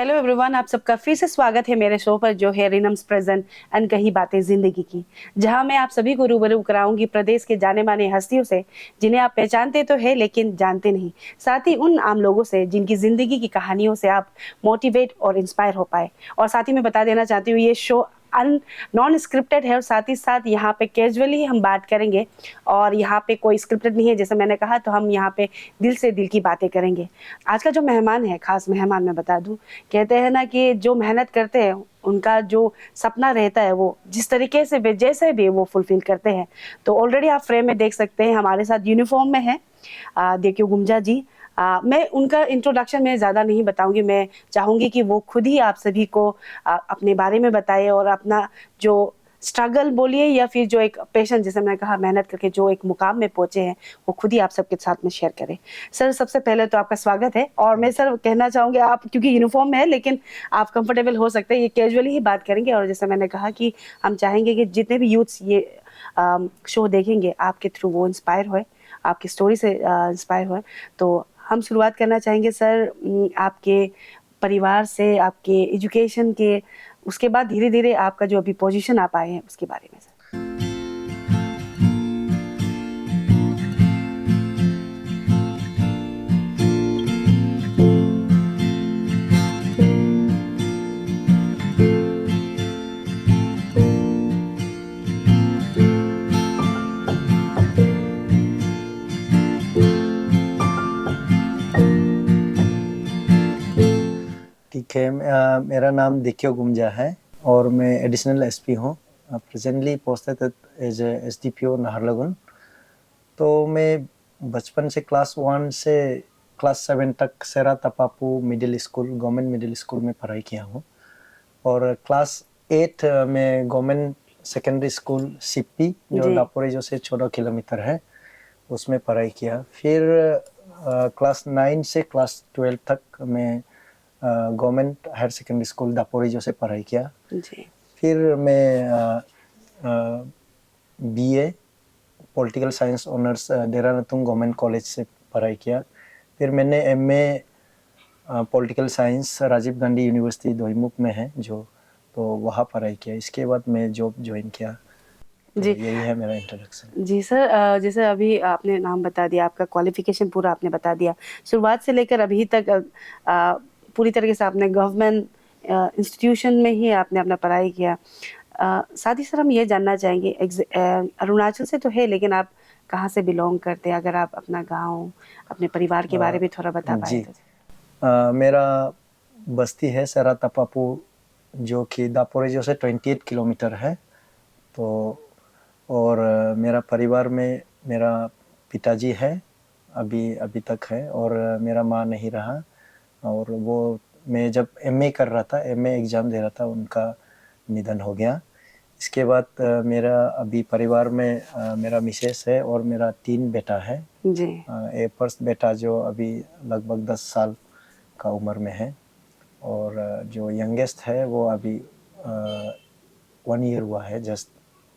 Hello everyone, आप सबका फिर से स्वागत है मेरे शो पर जो है रिनम्स प्रेजेंट अनकही बातें जिंदगी की, जहां मैं आप सभी को रूबरू कराऊंगी प्रदेश के जाने माने हस्तियों से जिन्हें आप पहचानते तो है लेकिन जानते नहीं, साथ ही उन आम लोगों से जिनकी जिंदगी की कहानियों से आप मोटिवेट और इंस्पायर हो पाए। और साथ ही मैं बता देना चाहती हूँ ये शो नॉन स्क्रिप्टेड है और साथ ही साथ यहाँ पे कैजुअली हम बात करेंगे और यहाँ पे कोई स्क्रिप्टेड नहीं है। जैसे मैंने कहा तो हम यहाँ पे दिल से दिल की बातें करेंगे। आज का जो मेहमान है, खास मेहमान मैं बता दूं, कहते हैं ना कि जो मेहनत करते हैं उनका जो सपना रहता है वो जिस तरीके से जैसे भी वो फुलफिल करते हैं। तो ऑलरेडी आप फ्रेम में देख सकते हैं हमारे साथ यूनिफॉर्म में है देखियो गुमजा जी। मैं उनका इंट्रोडक्शन में ज़्यादा नहीं बताऊंगी, मैं चाहूंगी कि वो खुद ही आप सभी को अपने बारे में बताए और अपना जो स्ट्रगल बोलिए या फिर जो एक पेशेंट, जैसे मैंने कहा, मेहनत करके जो एक मुकाम में पहुंचे हैं वो खुद ही आप सबके साथ में शेयर करें। सर, सबसे पहले तो आपका स्वागत है और मैं सर कहना चाहूँगी, आप क्योंकि यूनिफॉर्म में है लेकिन आप कंफर्टेबल हो सकते हैं, ये कैजुअली ही बात करेंगे। और जैसे मैंने कहा कि हम चाहेंगे कि जितने भी यूथ्स ये शो देखेंगे आपके थ्रू वो इंस्पायर होए, आपकी स्टोरी से इंस्पायर होए। तो हम शुरुआत करना चाहेंगे सर आपके परिवार से, आपके एजुकेशन के, उसके बाद धीरे धीरे आपका जो अभी पोजीशन आप आए हैं उसके बारे में सर। ठीक है। मेरा नाम देखियो गुमजा है और मैं एडिशनल एसपी हूँ। Presently posted as SDPO Naharlagun. तो मैं बचपन से क्लास 1 से क्लास 7 तक Sera Tapapu middle school, government middle school में पढ़ाई किया हूँ। और क्लास 8 में गवर्नमेंट सेकेंडरी स्कूल सिप्पी जो दापोरिजो से 14 किलोमीटर है उसमें पढ़ाई किया। फिर क्लास 9 से क्लास 12 तक मैं government higher secondary school Daporijo से पढ़ाई किया जी। फिर मैं BA political science honours Dehradun government college से पढ़ाई किया। फिर मैंने MA political science Rajiv Gandhi university Doimukh में है जो, तो वहाँ पढ़ाई किया। इसके बाद मैं जॉब ज्वाइन किया। तो जी, यही है मेरा इंट्रोडक्शन। जी सर, जैसे अभी आपने नाम बता दिया, आपका क्वालिफिकेशन पूरा आपने बता दिया, शुरुआत से लेकर अभी तक पूरी तरीके से आपने गवर्नमेंट इंस्टीट्यूशन में ही आपने अपना पढ़ाई किया। साथ ही सर हम ये जानना चाहेंगे, अरुणाचल से तो है लेकिन आप कहाँ से बिलोंग करते हैं? अगर आप अपना गांव, अपने परिवार के बारे में थोड़ा बता पाए जी, तो। मेरा बस्ती है सेरा तपापू जो कि दापोरिजो से 28 किलोमीटर है। तो और मेरा परिवार में मेरा पिताजी है, अभी तक है, और मेरा माँ नहीं रहा। और वो मैं जब एमए कर रहा था, एमए एग्ज़ाम दे रहा था, उनका निधन हो गया। इसके बाद मेरा अभी परिवार में मेरा मिसेस है और मेरा 3 बेटा है। जी। एक फर्स्ट बेटा जो अभी लगभग 10 साल का उम्र में है और जो यंगेस्ट है वो अभी 1 ईयर हुआ है जस्ट।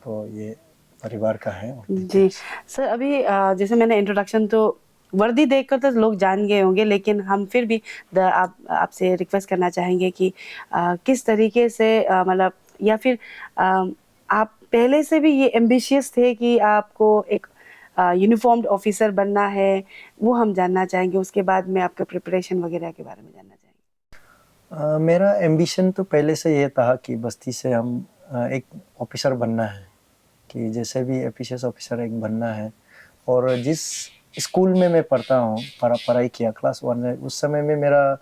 तो ये परिवार का है। जी सर, अभी जैसे मैंने इंट्रोडक्शन तो वर्दी देखकर तो लोग जान गए होंगे, लेकिन हम फिर भी आपसे रिक्वेस्ट करना चाहेंगे कि किस तरीके से मतलब, या फिर आप पहले से भी ये एम्बिशियस थे कि आपको एक यूनिफॉर्म्ड ऑफिसर बनना है, वो हम जानना चाहेंगे। उसके बाद में आपका प्रिपरेशन वगैरह के बारे में जानना चाहेंगे। मेरा एम्बिशन तो पहले से ये था कि बस्ती से हम एक ऑफिसर बनना है, कि जैसे भी एफिशिएंस ऑफिसर एक बनना है। और जिस स्कूल में मैं पढ़ता हूँ, पढ़ाई किया क्लास 1 में, उस समय में मेरा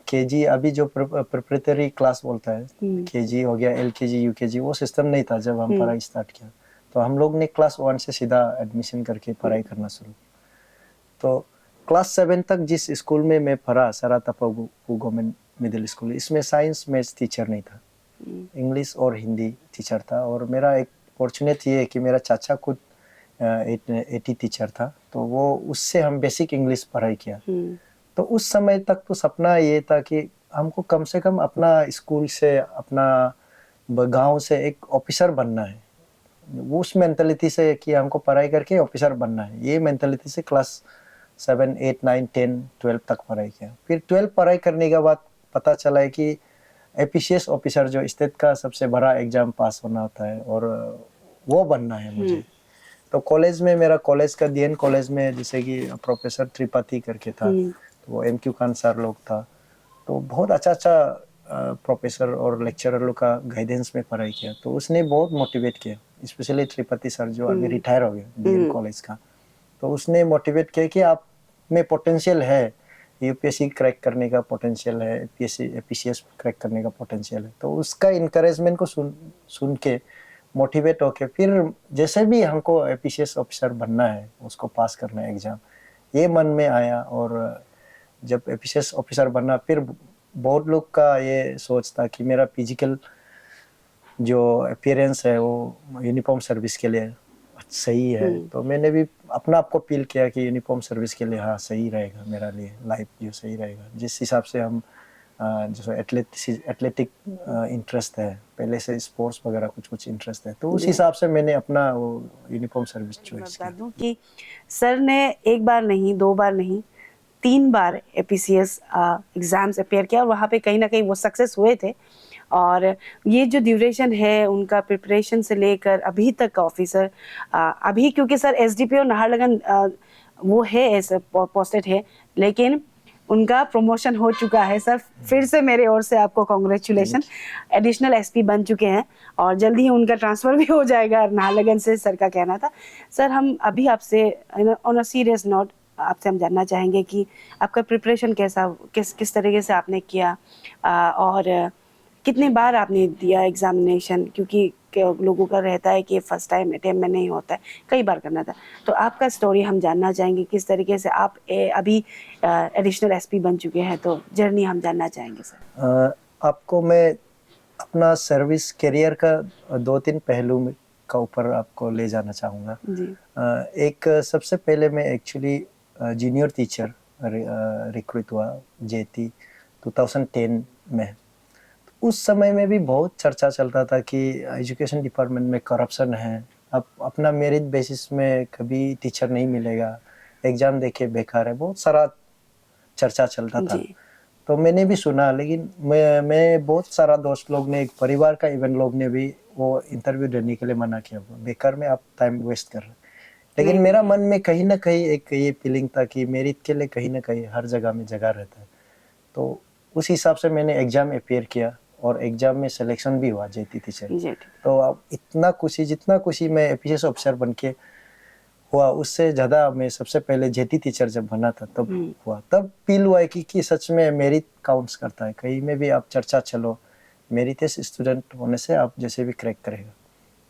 केजी, अभी जो प्रिपरेटरी क्लास बोलता है, केजी हो गया, एलकेजी, यूकेजी, वो सिस्टम नहीं था जब हम पढ़ाई स्टार्ट किया। तो हम लोग ने क्लास 1 से सीधा एडमिशन करके पढ़ाई करना शुरू। तो क्लास 7 तक जिस स्कूल में मैं पढ़ा, सेरा तपापू गवर्नमेंट मिडिल स्कूल, इसमें साइंस मैथ्स टीचर नहीं था, इंग्लिश और हिंदी टीचर था। और मेरा एक फॉर्चुनेट ये है कि मेरा चाचा खुद एटी टीचर था, तो वो उससे हम बेसिक इंग्लिश पढ़ाई किया। तो उस समय तक तो सपना ये था कि हमको कम से कम अपना स्कूल से, अपना गांव से एक ऑफिसर बनना है। उस मेंटालिटी से कि हमको पढ़ाई करके ऑफिसर बनना है, ये मेंटालिटी से क्लास 7, 8, 9, 10, 12 तक पढ़ाई किया। फिर 12 पढ़ाई करने के बाद पता चला है कि एपीसीएस ऑफिसर जो स्टेट का सबसे बड़ा एग्जाम पास होना होता है और वो बनना है मुझे। तो कॉलेज में मेरा कॉलेज का डीएन कॉलेज में जैसे कि प्रोफेसर त्रिपाठी करके था, तो वो एमक्यू खान सर लोग था, तो बहुत अच्छा अच्छा प्रोफेसर और लेक्चरर लोग का गाइडेंस में पढ़ाई किया। तो उसने बहुत मोटिवेट किया, स्पेशली त्रिपाठी सर जो अभी रिटायर हो गए डीएन कॉलेज का। तो उसने मोटिवेट किया कि आप में पोटेंशियल है, यूपीएससी क्रैक करने का पोटेंशियल है, एपीसीएस क्रैक करने का पोटेंशियल है। तो उसका इनकरेजमेंट को सुन के मोटिवेट होके फिर जैसे भी हमको एपीसीएस ऑफिसर बनना है, उसको पास करना है एग्जाम, ये मन में आया। और जब एपीसीएस ऑफिसर बनना, फिर बहुत लोग का ये सोच था कि मेरा फिजिकल जो अपीयरेंस है वो यूनिफॉर्म सर्विस के लिए सही है। तो मैंने भी अपना आप को फील किया कि यूनिफॉर्म सर्विस के लिए हाँ सही रहेगा मेरा लिए, लाइफ जो सही रहेगा। जिस हिसाब से हम जो एथलेटिक इंटरेस्ट है, पहले से स्पोर्ट्स वगैरह कुछ कुछ इंटरेस्ट है, तो उस हिसाब से मैंने अपना वो यूनिफॉर्म सर्विस चॉइस बता किया। दूं कि सर ने एक बार नहीं, दो बार नहीं, 3 बार एपीसीएस एग्जाम्स अपेयर किया और वहाँ पे कहीं ना कहीं वो सक्सेस हुए थे। और ये जो ड्यूरेशन है उनका प्रिपरेशन से लेकर अभी तक का ऑफिसर, अभी क्योंकि सर एसडीपीओ नाहरलगुन वो है ऐसे पोस्टेड है, लेकिन उनका प्रमोशन हो चुका है। सर फिर से मेरे ओर से आपको कॉन्ग्रेचुलेशन, एडिशनल एसपी बन चुके हैं और जल्दी ही उनका ट्रांसफ़र भी हो जाएगा नाहरलगुन से, सर का कहना था। सर हम अभी आपसे ऑन अ सीरियस नोट आपसे हम जानना चाहेंगे कि आपका प्रिपरेशन कैसा, किस तरीके से आपने किया, और कितनी बार आपने दिया एग्जामिनेशन, क्योंकि लोगों का रहता है कि फर्स्ट टाइम अटेम्प्ट में नहीं होता है, कई बार करना था। तो आपका स्टोरी हम जानना चाहेंगे, किस तरीके से आप अभी एडिशनल एसपी बन चुके हैं, तो जर्नी हम जानना चाहेंगे सर। आपको मैं अपना सर्विस करियर का 2-3 पहलू का ऊपर आपको ले जाना चाहूँगा। जी। एक सबसे पहले मैं एक्चुअली जूनियर टीचर रिक्रूट हुआ जेटी 2010 में। उस समय में भी बहुत चर्चा चलता था कि एजुकेशन डिपार्टमेंट में करप्शन है, अब अपना मेरिट बेसिस में कभी टीचर नहीं मिलेगा, एग्जाम देके बेकार है, बहुत सारा चर्चा चलता था। जी। तो मैंने भी सुना, लेकिन मैं बहुत सारा दोस्त लोग ने, एक परिवार का इवन लोग ने भी वो इंटरव्यू देने के लिए मना किया, बेकार में आप टाइम वेस्ट कर रहे हैं। लेकिन नहीं मेरा मिलेगा। मन में कहीं ना कहीं एक ये फीलिंग था कि मेरिट के लिए कहीं ना कहीं हर जगह में जगह रहता है। तो उस हिसाब से मैंने एग्जाम अपेयर किया और एग्जाम में सिलेक्शन भी हुआ जेटी टीचर। जी। तो अब इतना खुशी, जितना खुशी मैं एपीसीएस ऑफिसर बन के हुआ, उससे ज़्यादा मैं सबसे पहले जेटी टीचर जब बना था तब हुआ, तब फील हुआ है कि सच में मेरिट काउंट्स करता है। कहीं में भी आप चर्चा चलो, मेरिटेस स्टूडेंट होने से आप जैसे भी क्रैक करेगा।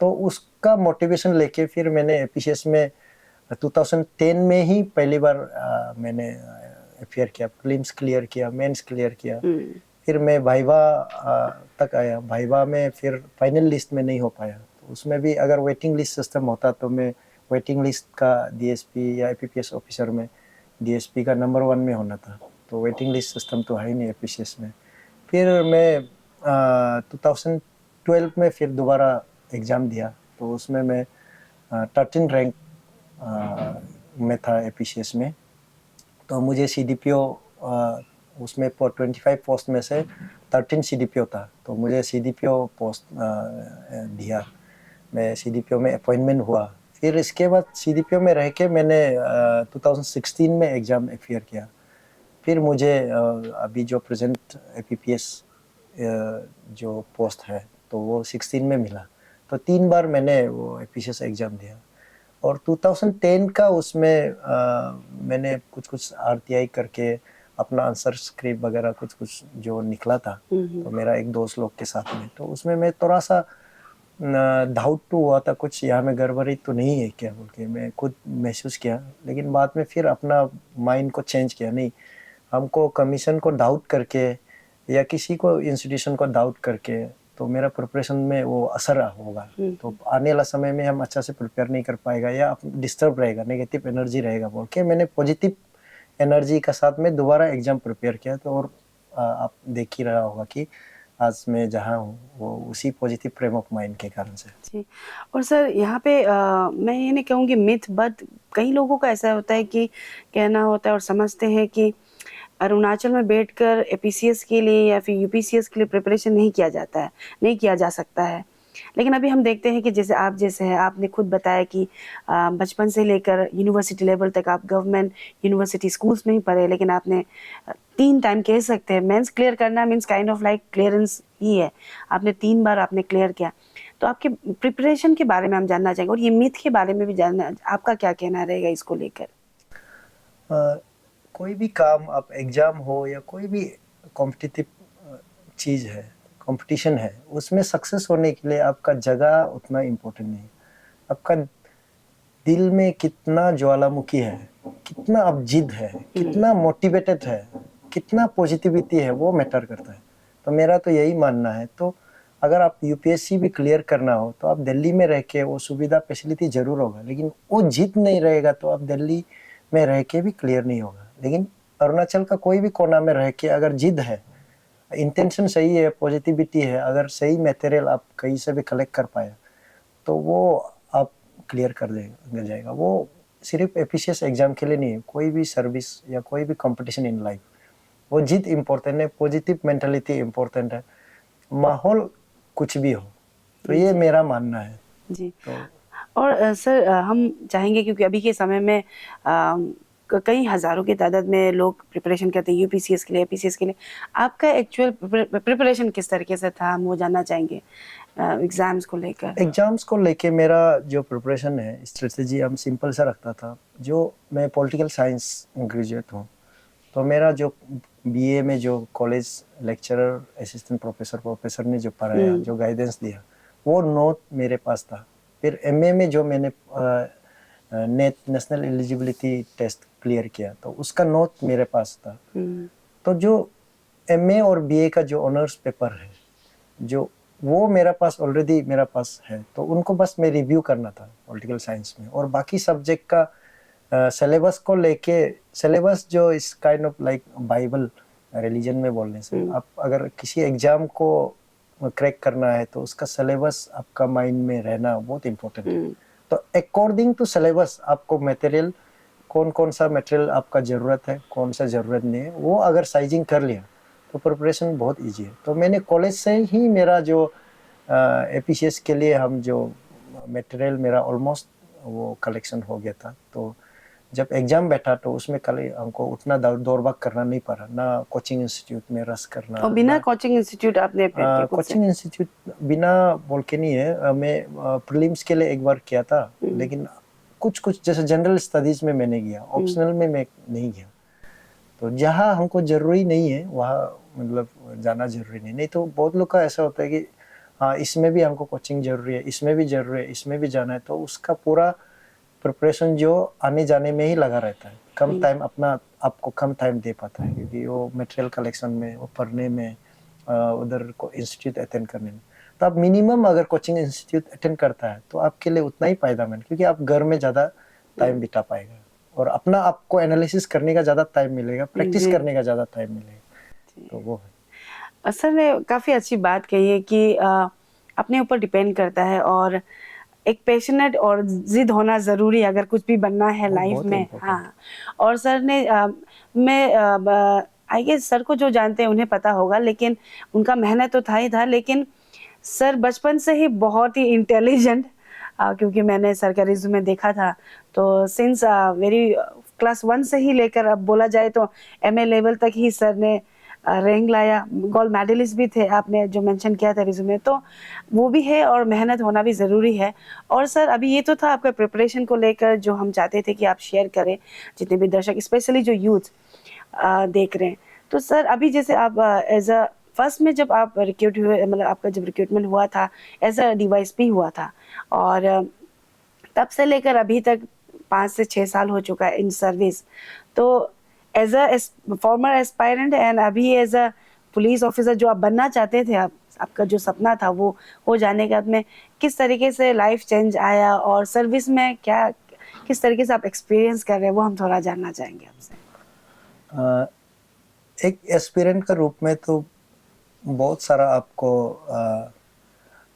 तो उसका मोटिवेशन लेके फिर मैंने एपीसीएस में 2010 में ही पहली बार मैंने अपेयर किया, प्रीलिम्स क्लियर किया, मेंस क्लियर किया। फिर मैं वाइवा तक आया, वाइवा में फिर फाइनल लिस्ट में नहीं हो पाया। तो उसमें भी अगर वेटिंग लिस्ट सिस्टम होता तो मैं वेटिंग लिस्ट का डीएसपी या एपीपीएस ऑफिसर में डीएसपी का नंबर 1 में होना था। तो वेटिंग लिस्ट सिस्टम तो है ही नहीं एपीसीएस में। फिर मैं 2012 में फिर दोबारा एग्ज़ाम दिया, तो उसमें मैं 13 रैंक में था एपीसीएस में। तो मुझे सीडीपीओ उसमें 25 पोस्ट में से 13 सीडीपीओ था, तो मुझे सीडीपीओ पोस्ट दिया। मैं सीडीपीओ में अपॉइंटमेंट हुआ। फिर इसके बाद सीडीपीओ में रह के मैंने 2016 में एग्ज़ाम अपेयर किया। फिर मुझे अभी जो प्रेजेंट एपीपीएस जो पोस्ट है तो वो 16 में मिला। तो 3 बार मैंने वो एपीसीएस एग्ज़ाम दिया। और 2010 का उसमें मैंने कुछ आरटीआई करके अपना आंसर स्क्रिप्ट वगैरह कुछ जो निकला था, तो मेरा एक दोस्त लोग के साथ में, तो उसमें मैं थोड़ा सा डाउट तो हुआ था, कुछ यहाँ में गड़बड़ी तो नहीं है क्या बोल के मैं खुद महसूस किया। लेकिन बाद में फिर अपना माइंड को चेंज किया, नहीं हमको कमीशन को डाउट करके या किसी को इंस्टीट्यूशन को डाउट करके तो मेरा प्रिपरेशन में वो असर होगा। तो आने वाला समय में हम अच्छा से प्रिपेयर नहीं कर पाएगा या डिस्टर्ब रहेगा, नेगेटिव एनर्जी रहेगा बोल के मैंने पॉजिटिव एनर्जी का साथ में दोबारा एग्जाम प्रिपेयर किया। तो और आप देख ही रहा होगा कि आज मैं जहाँ हूँ वो उसी पॉजिटिव फ्रेम ऑफ माइंड के कारण से। जी। और सर यहाँ पे मैं ये नहीं कहूँगी मिथ, बट कई लोगों का ऐसा होता है कि कहना होता है और समझते हैं कि अरुणाचल में बैठकर एपीसीएस के लिए या फिर यूपीसीएस के लिए प्रिपरेशन नहीं किया जाता है, नहीं किया जा सकता है। लेकिन अभी हम देखते हैं कि जैसे आप जैसे हैं, आपने खुद बताया कि बचपन से लेकर यूनिवर्सिटी लेवल तक आप गवर्नमेंट यूनिवर्सिटी स्कूल्स में ही पढ़े, लेकिन आपने 3 टाइम कह सकते हैं मेंस क्लियर करना means kind of like clearance ही है। आपने 3 बार आपने क्लियर किया। तो आपके प्रिपरेशन के बारे में हम जानना चाहेंगे और ये मिथ के बारे में भी जानना, आपका क्या कहना रहेगा इसको लेकर? कोई भी काम, आप एग्जाम हो या कोई भी कॉम्पिटिटिव चीज़ है, कंपटीशन है, उसमें सक्सेस होने के लिए आपका जगह उतना इम्पोर्टेंट नहीं। आपका दिल में कितना ज्वालामुखी है, कितना आप जिद है, कितना मोटिवेटेड है, कितना पॉजिटिविटी है, वो मैटर करता है। तो मेरा तो यही मानना है। तो अगर आप यूपीएससी भी क्लियर करना हो तो आप दिल्ली में रह के वो सुविधा फैसिलिटी जरूर होगा, लेकिन वो जिद नहीं रहेगा तो आप दिल्ली में रह के भी क्लियर नहीं होगा। लेकिन अरुणाचल का कोई भी कोना में रह के अगर जिद है, इंटेंशन सही है, पॉजिटिविटी है, अगर सही मटेरियल आप कहीं से भी कलेक्ट कर पाए तो वो आप क्लियर कर जाएगा। वो सिर्फ एफिशिएंस एग्जाम के लिए नहीं है, कोई भी सर्विस या कोई भी कंपटीशन इन लाइफ, वो जिद इम्पोर्टेंट है, पॉजिटिव मेंटालिटी इम्पोर्टेंट है, माहौल कुछ भी हो। तो ये मेरा मानना है। जी। तो और सर हम चाहेंगे क्योंकि अभी के समय में कई हज़ारों की तादाद में लोग प्रिपरेशन करते हैं यूपीसीएस के लिए, एपीसीएस के लिए। आपका एक्चुअल प्रिपरेशन किस तरीके से था, हम वो जानना चाहेंगे एग्ज़ाम्स को लेकर। एग्जाम्स को लेके मेरा जो प्रिपरेशन है, स्ट्रेटजी हम सिंपल सा रखता था। जो मैं पॉलिटिकल साइंस ग्रेजुएट हूँ, तो मेरा जो बीए में जो कॉलेज लेक्चरर, असिस्टेंट प्रोफेसर ने जो पढ़ाया, जो गाइडेंस दिया, वो नोट मेरे पास था। फिर एमए में जो मैंने NET national eligibility test clear किया, तो उसका नोट मेरे पास था। तो जो एमए और बीए का जो ऑनर्स पेपर है, जो वो मेरा पास ऑलरेडी मेरा पास है, तो उनको बस मैं रिव्यू करना था पॉलिटिकल साइंस में। और बाकी सब्जेक्ट का सिलेबस को लेके, सिलेबस जो इस kind of like Bible religion में बोलने से, आप अगर किसी एग्जाम को क्रैक करना है तो उसका सिलेबस आपका माइंड में रहना बहुत इम्पोर्टेंट है। तो अकॉर्डिंग टू सिलेबस आपको मटेरियल, कौन कौन सा मटेरियल आपका ज़रूरत है, कौन सा ज़रूरत नहीं है, वो अगर साइजिंग कर लिया तो प्रिपरेशन बहुत इजी है। तो मैंने कॉलेज से ही मेरा जो एपीसीएस के लिए हम जो मटेरियल मेरा ऑलमोस्ट वो कलेक्शन हो गया था। तो जब एग्जाम बैठा तो उसमें कल हमको उतना दौड़ भाग करना नहीं पड़ा, ना कोचिंग इंस्टीट्यूट में रस करना। और बिना कोचिंग इंस्टीट्यूट आपने कोचिंग इंस्टीट्यूट बिना बोल के नहीं है। मैं प्रीलिम्स के लिए एक बार किया था, लेकिन कुछ कुछ जैसे जनरल स्टडीज में मैंने किया, ऑप्शनल में मैं नहीं गया। तो जहाँ हमको जरूरी नहीं है वहाँ मतलब जाना जरूरी नहीं। नहीं तो बहुत लोग का ऐसा होता है कि हाँ इसमें भी हमको कोचिंग जरूरी है, इसमें भी जरूरी है, इसमें भी जाना है, तो उसका पूरा प्रिपरेशन जो आने जाने में ही लगा रहता है। कम टाइम अपना आपको कम टाइम दे पाता है, क्योंकि वो मटेरियल कलेक्शन में, वो पढ़ने में, उधर को इंस्टीट्यूट अटेंड करने में। तो आप मिनिमम अगर कोचिंग इंस्टीट्यूट अटेंड करता है तो आपके लिए उतना ही फायदेमंद, क्योंकि आप घर में ज़्यादा टाइम बिता पाएगा और अपना आपको एनालिसिस करने का ज़्यादा टाइम मिलेगा, प्रैक्टिस करने का ज़्यादा टाइम मिलेगा। तो वो है। सर ने काफ़ी अच्छी बात कही है कि अपने ऊपर डिपेंड करता है और एक पैशनेट और जिद होना ज़रूरी है अगर कुछ भी बनना है लाइफ में। हाँ, और सर ने मैं आई गेस सर को जो जानते हैं उन्हें पता होगा, लेकिन उनका मेहनत तो था ही था, लेकिन सर बचपन से ही बहुत ही इंटेलिजेंट, क्योंकि मैंने सर का रिज्यूमे देखा था, तो सिंस वेरी क्लास 1 से ही लेकर अब बोला जाए तो एमए लेवल तक ही सर ने रैंक लाया, गोल्ड मेडलिस्ट भी थे, आपने जो मेंशन किया था रिज्यूमे, तो वो भी है और मेहनत होना भी ज़रूरी है। और सर अभी ये तो था आपका प्रिपरेशन को लेकर जो हम चाहते थे कि आप शेयर करें जितने भी दर्शक, स्पेशली जो यूथ देख रहे हैं। तो सर अभी जैसे आप एज अ फर्स्ट में जब आप रिक्रूट हुए, मतलब आपका जब रिक्रूटमेंट हुआ था एज अ डीवाईएसपी हुआ था, और तब से लेकर अभी तक 5 से 6 साल हो चुका है इन सर्विस। तो as a former aspirant and अभी एज अ पुलिस ऑफिसर जो आप बनना चाहते थे, आपका जो सपना था वो हो जाने के बाद में किस तरीके से लाइफ चेंज आया और सर्विस में क्या किस तरीके से आप एक्सपीरियंस कर रहे हैं, वो हम थोड़ा जानना चाहेंगे आपसे। एक एस्पिरेंट का रूप में तो बहुत सारा आपको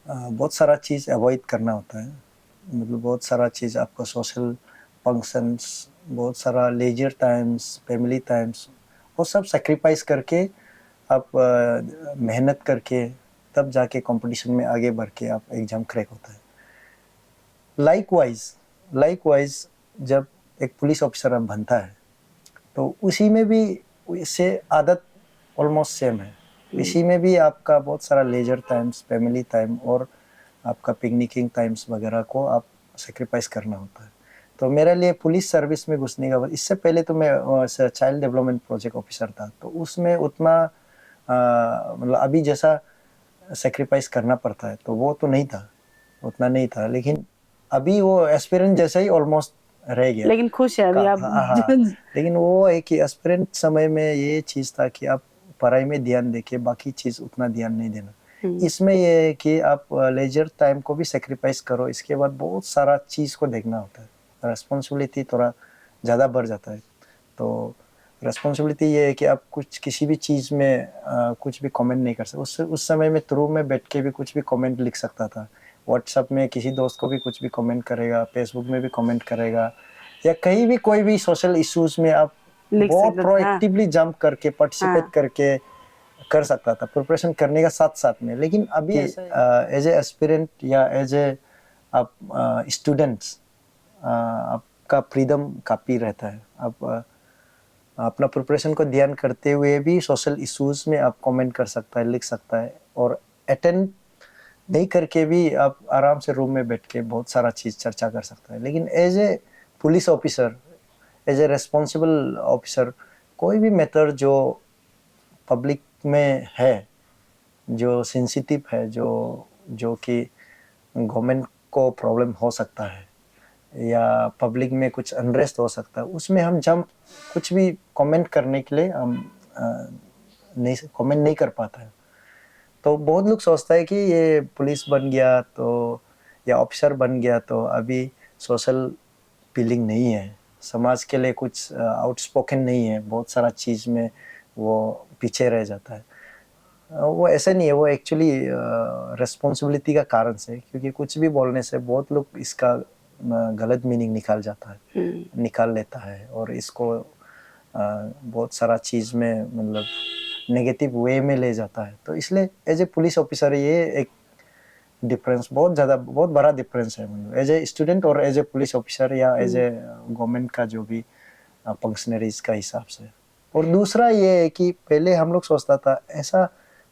बहुत सारा चीज़ अवॉइड करना होता है। मतलब बहुत सारा चीज़ आपको सोशल फंक्शंस, बहुत सारा लेजर टाइम्स, फैमिली टाइम्स, वो सब सेक्रीफाइस करके आप मेहनत करके तब जाके कंपटीशन में आगे बढ़ के आप एग्ज़ाम क्रैक होता है। लाइकवाइज जब एक पुलिस ऑफिसर आप बनता है तो उसी में भी इससे आदत ऑलमोस्ट सेम है। इसी में भी आपका बहुत सारा लेजर टाइम्स, फैमिली टाइम और आपका पिकनिकिंग टाइम्स वगैरह को आप सेक्रीफाइस करना होता है। तो मेरे लिए पुलिस सर्विस में घुसने का बाद, इससे पहले तो मैं चाइल्ड डेवलपमेंट प्रोजेक्ट ऑफिसर था, तो उसमें उतना मतलब अभी जैसा सेक्रीफाइस करना पड़ता है तो वो तो नहीं था, उतना नहीं था। लेकिन अभी वो एस्पिरेंट जैसा ही ऑलमोस्ट रह गया। लेकिन खुश है अभी आप हाँ, लेकिन वो एक ही एस्पिरेंट समय में ये चीज़ था कि आप पढ़ाई में ध्यान देके बाकी चीज़ उतना ध्यान नहीं देना। इसमें ये है कि आप लेजर टाइम को भी सेक्रीफाइस करो, इसके बाद बहुत सारा चीज़ को देखना होता है, रेस्पॉन्सिबिलिटी थोड़ा ज़्यादा बढ़ जाता है। तो रेस्पॉन्सिबिलिटी ये है कि आप कुछ किसी भी चीज़ में कुछ भी कमेंट नहीं कर सकते। उस समय में थ्रू में बैठ के भी कुछ भी कमेंट लिख सकता था, व्हाट्सएप में किसी दोस्त को भी कुछ भी कमेंट करेगा, फेसबुक में भी कमेंट करेगा, या कहीं भी कोई भी सोशल इश्यूज में आप लिख बहुत सकते थे। हाँ प्रोएक्टिवली जंप करके पार्टिसिपेट हाँ करके कर सकता था, प्रिपरेशन करने का साथ साथ में। लेकिन अभी एज ए एस्पिरेंट या एज ए आप स्टूडेंट्स आपका फ्रीडम काफ़ी रहता है। आप अपना प्रिपरेशन को ध्यान करते हुए भी सोशल इश्यूज में आप कमेंट कर सकता है, लिख सकता है, और अटेंड नहीं करके भी आप आराम से रूम में बैठ के बहुत सारा चीज़ चर्चा कर सकता है। लेकिन as a police officer, as a responsible officer, कोई भी मैटर जो पब्लिक में है, जो सेंसिटिव है, जो जो कि गवर्नमेंट को प्रॉब्लम हो सकता है या पब्लिक में कुछ अनरेस्ट हो सकता है, उसमें हम जंप कुछ भी कमेंट करने के लिए हम नहीं कमेंट नहीं कर पाता है। तो बहुत लोग सोचता है कि ये पुलिस बन गया तो या ऑफिसर बन गया तो अभी सोशल फीलिंग नहीं है, समाज के लिए कुछ आउटस्पोकन नहीं है, बहुत सारा चीज़ में वो पीछे रह जाता है। वो ऐसा नहीं है, वो एक्चुअली रिस्पॉन्सिबिलिटी का कारण से, क्योंकि कुछ भी बोलने से बहुत लोग इसका गलत मीनिंग निकाल जाता है, निकाल लेता है, और इसको बहुत सारा चीज़ में मतलब नेगेटिव वे में ले जाता है। तो इसलिए एज ए पुलिस ऑफिसर ये एक डिफरेंस बहुत बड़ा डिफरेंस है, मतलब एज ए स्टूडेंट और एज ए पुलिस ऑफिसर या एज ए गवर्नमेंट का जो भी फंक्शनरीज का हिसाब से। और दूसरा ये है कि पहले हम लोग सोचता था ऐसा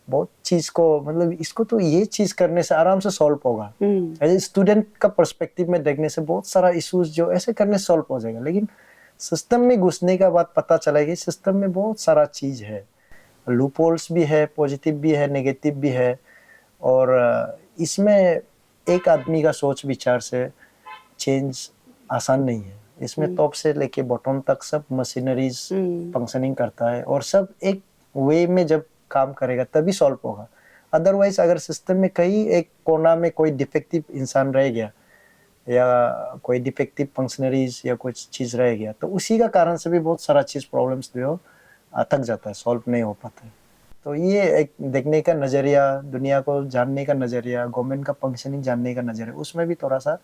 बहुत चीज़ को, मतलब इसको तो ये चीज़ करने से आराम से सॉल्व होगा, एज ए स्टूडेंट का पर्सपेक्टिव में देखने से बहुत सारा इश्यूज जो ऐसे करने से सॉल्व हो जाएगा। लेकिन सिस्टम में घुसने के बाद पता चला कि सिस्टम में बहुत सारा चीज़ है, लूपहोल्स भी है, पॉजिटिव भी है, नेगेटिव भी है, और इसमें एक आदमी का सोच विचार से चेंज आसान नहीं है। इसमें टॉप से लेके बॉटम तक सब मशीनरीज फंक्शनिंग करता है, और सब एक वे में जब काम करेगा तभी सॉल्व होगा। अदरवाइज अगर सिस्टम में कहीं एक कोना में कोई डिफेक्टिव इंसान रह गया या कोई डिफेक्टिव फंक्शनरीज या कुछ चीज़ रह गया, तो उसी का कारण से भी बहुत सारा चीज़ प्रॉब्लम्स जो अटक जाता है, सॉल्व नहीं हो पाता है। तो ये एक देखने का नज़रिया, दुनिया को जानने का नज़रिया, गवर्नमेंट का फंक्शनिंग जानने का नज़रिया, उसमें भी थोड़ा सा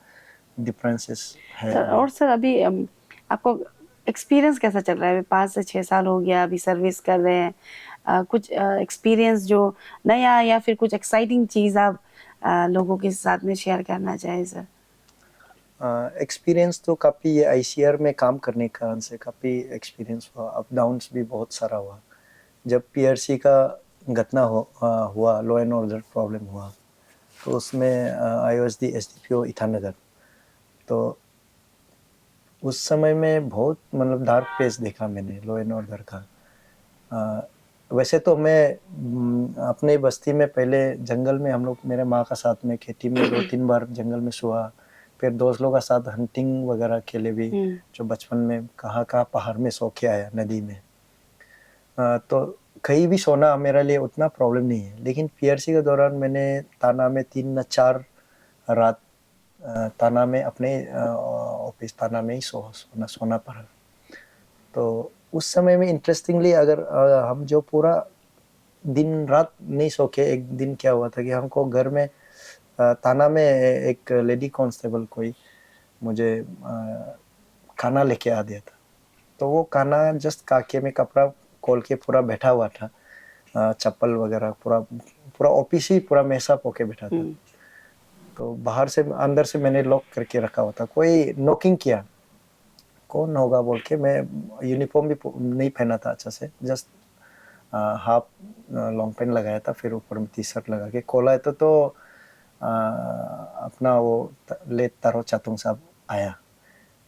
डिफरेंसेस है। सर, और सर अभी आपको एक्सपीरियंस कैसा चल रहा है? अभी 5 से 6 साल हो गया, अभी सर्विस कर रहे हैं। कुछ एक्सपीरियंस जो नया या फिर कुछ एक्साइटिंग चीज़ आप लोगों के साथ में शेयर करना चाहें सर? एक्सपीरियंस तो काफ़ी, ये आईसीआर में काम करने के कारण से काफ़ी एक्सपीरियंस हुआ, अप डाउन्स भी बहुत सारा हुआ। जब पीआरसी का घटना हुआ, लॉ एंड ऑर्डर प्रॉब्लम हुआ, तो उसमें I was the SDPO Itanagar. तो उस समय में बहुत मतलब डार्क फेस देखा मैंने लॉ एंड ऑर्डर का। वैसे तो मैं अपने बस्ती में पहले जंगल में हम लोग, मेरे माँ का साथ में खेती में 2-3 बार जंगल में सोआ, फिर दोस्त लोगों का साथ हंटिंग वगैरह के लिए भी, जो बचपन में कहाँ कहाँ पहाड़ में सो के आया, नदी में। तो कहीं भी सोना मेरे लिए उतना प्रॉब्लम नहीं है। लेकिन पीआरसी के दौरान मैंने ताना में 3 या 4 रात ताना में अपने ऑफिस ताना में ही सोना पड़ा। तो उस समय में इंटरेस्टिंगली अगर हम जो पूरा दिन रात नहीं सो के एक दिन क्या हुआ था कि हमको घर में थाना में एक लेडी कांस्टेबल कोई मुझे खाना लेके आ दिया था। तो वो खाना जस्ट काके में कपड़ा खोल के पूरा बैठा हुआ था, चप्पल वगैरह पूरा पूरा ऑफिस ही पूरा मैसअप होके बैठा था। तो बाहर से अंदर से मैंने लॉक करके रखा हुआ था। कोई नॉकिंग किया, कौन होगा बोल के, मैं यूनिफॉर्म भी नहीं पहना था अच्छा से, जस्ट हाफ लॉन्ग पैंट लगाया था, फिर ऊपर में टी शर्ट लगा के खोला है तो अपना वो ले तारो चातुंग साहब आया।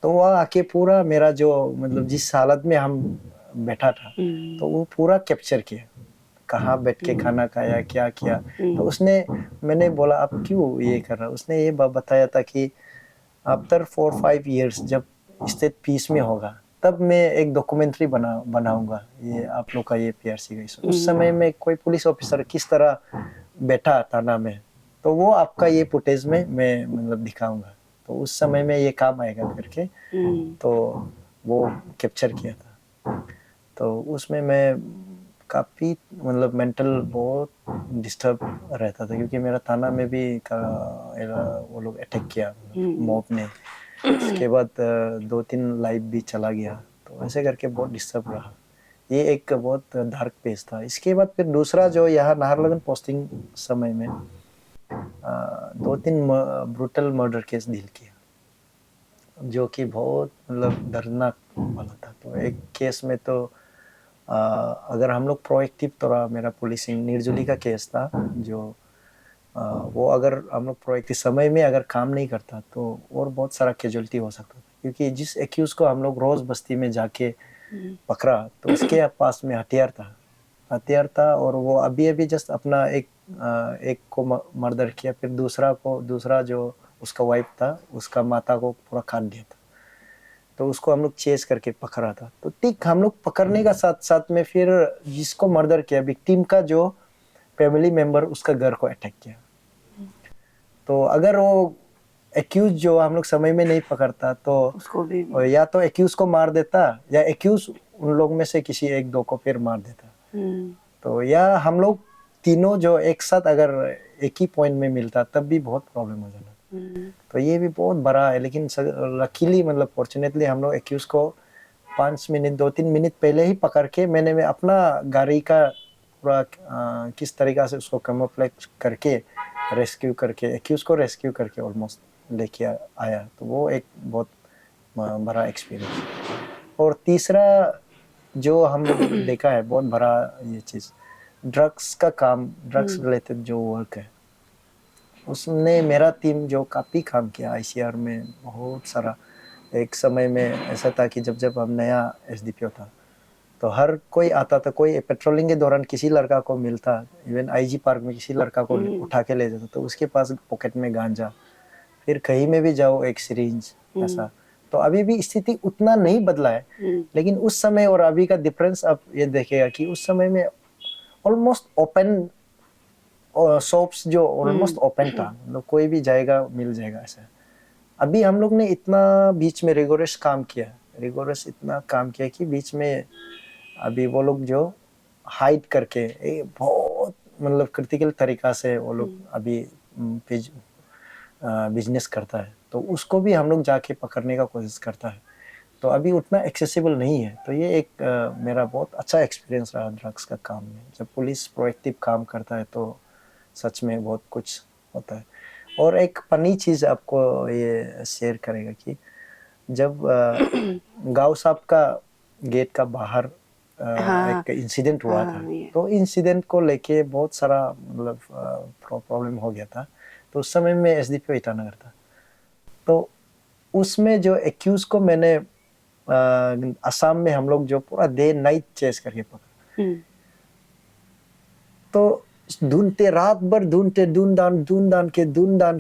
तो वह आके पूरा मेरा जो मतलब जिस हालत में हम बैठा था तो वो पूरा कैप्चर किया, कहाँ बैठ के खाना खाया, क्या किया। तो उसने, मैंने बोला आप क्यों ये कर रहा, उसने ये बताया था कि आफ्टर 4-5 years जब स्टेट पीस में होगा तब मैं एक डॉक्यूमेंट्री बनाऊंगा ये आप लोग का ये पीआरसी का इशू। उस समय में कोई पुलिस ऑफिसर किस तरह बैठा थाना में, तो वो आपका ये फुटेज में मैं मतलब दिखाऊंगा, तो उस समय में ये काम आएगा करके। तो वो कैप्चर किया था। तो उसमें मैं काफ़ी मतलब मेंटल बहुत डिस्टर्ब रहता था, क्योंकि मेरा थाना में भी वो लोग अटैक किया मॉब ने। इसके बाद 2-3 लाइफ भी चला गया, तो ऐसे करके बहुत डिस्टर्ब रहा। ये एक बहुत डार्क पेज था। इसके बाद फिर दूसरा जो यहाँ नाहरलगुन पोस्टिंग समय में 2-3 ब्रूटल मर्डर केस डील किया, जो कि बहुत मतलब दर्दनाक वाला था। तो एक केस में तो अगर हम लोग प्रोएक्टिव थोड़ा, मेरा पुलिसिंग निर्जुली का केस था जो वो अगर हम लोग प्रोएक्टिव समय में अगर काम नहीं करता तो और बहुत सारा कैजुअलिटी हो सकता था, क्योंकि जिस एक्यूज को हम लोग रोज बस्ती में जाके पकड़ा तो उसके पास में हथियार था और वो अभी जस्ट अपना एक को मर्डर किया, फिर दूसरा जो उसका वाइफ था उसका माता को पूरा काट दिया था। तो उसको हम लोग चेस करके पकड़ा था। तो ठीक हम लोग पकड़ने का साथ साथ में फिर जिसको मर्डर किया विक्टिम का जो फैमिली मेंबर उसका घर को अटैक किया। तो अगर वो एक्यूज जो हम लोग समय में नहीं पकड़ता तो उसको भी या तो एक्यूज को मार देता या एक्यूज उन लोग में से किसी एक दो को फिर मार देता। तो या हम लोग तीनों जो एक साथ अगर एक ही पॉइंट में मिलता तब भी बहुत प्रॉब्लम हो जाता। तो ये भी बहुत बड़ा है, लेकिन लकीली मतलब फॉर्चुनेटली हम लोग एक्यूज को 2-3 मिनट पहले ही पकड़ के मैंने अपना गाड़ी का पूरा किस तरीका से उसको कैमोफ्लेज करके रेस्क्यू करके एक्यूज को रेस्क्यू करके ऑलमोस्ट लेके आया। तो वो एक बहुत बड़ा एक्सपीरियंस। और तीसरा जो हम लोग देखा है बहुत बड़ा ये चीज़, ड्रग्स का काम, ड्रग्स रिलेटेड जो वर्क है उसने मेरा टीम जो काफ़ी काम किया आईसीआर में बहुत सारा। एक समय में ऐसा था कि जब हम नया एसडीपीओ था तो हर कोई आता था, कोई पेट्रोलिंग के दौरान किसी लड़का को मिलता, इवन आईजी पार्क में किसी लड़का को उठा के ले जाता तो उसके पास पॉकेट में गांजा, फिर कहीं में भी जाओ एक सिरिंज ऐसा। तो अभी भी स्थिति उतना नहीं बदला है, लेकिन उस समय और अभी का डिफरेंस आप ये देखेगा कि उस समय में ऑलमोस्ट ओपन शॉप्स जो ऑलमोस्ट ओपन था, मतलब कोई भी जाएगा मिल जाएगा ऐसा। अभी हम लोग ने इतना बीच में रिगोरस इतना काम किया कि बीच में अभी वो लोग जो हाइड करके बहुत मतलब क्रिटिकल तरीका से वो लोग अभी बिजनेस करता है, तो उसको भी हम लोग जाके पकड़ने का कोशिश करता है। तो अभी उतना एक्सेसिबल नहीं है। तो ये एक मेरा बहुत अच्छा एक्सपीरियंस रहा ड्रग्स का काम में। जब पुलिस प्रोएक्टिव काम करता है तो सच में बहुत कुछ होता है। और एक फनी चीज़ आपको ये शेयर करेगा कि जब गांव साहब का गेट का बाहर एक इंसिडेंट हुआ था, तो इंसिडेंट को लेके बहुत सारा मतलब प्रॉब्लम हो गया था। तो उस समय में एसडीपीओ ईटानगर था। तो उसमें जो एक्यूज को मैंने असम में हम लोग जो पूरा डे नाइट चेस करके पकड़ा, तो ढूंढते रात भर ढूंढते ढूंढ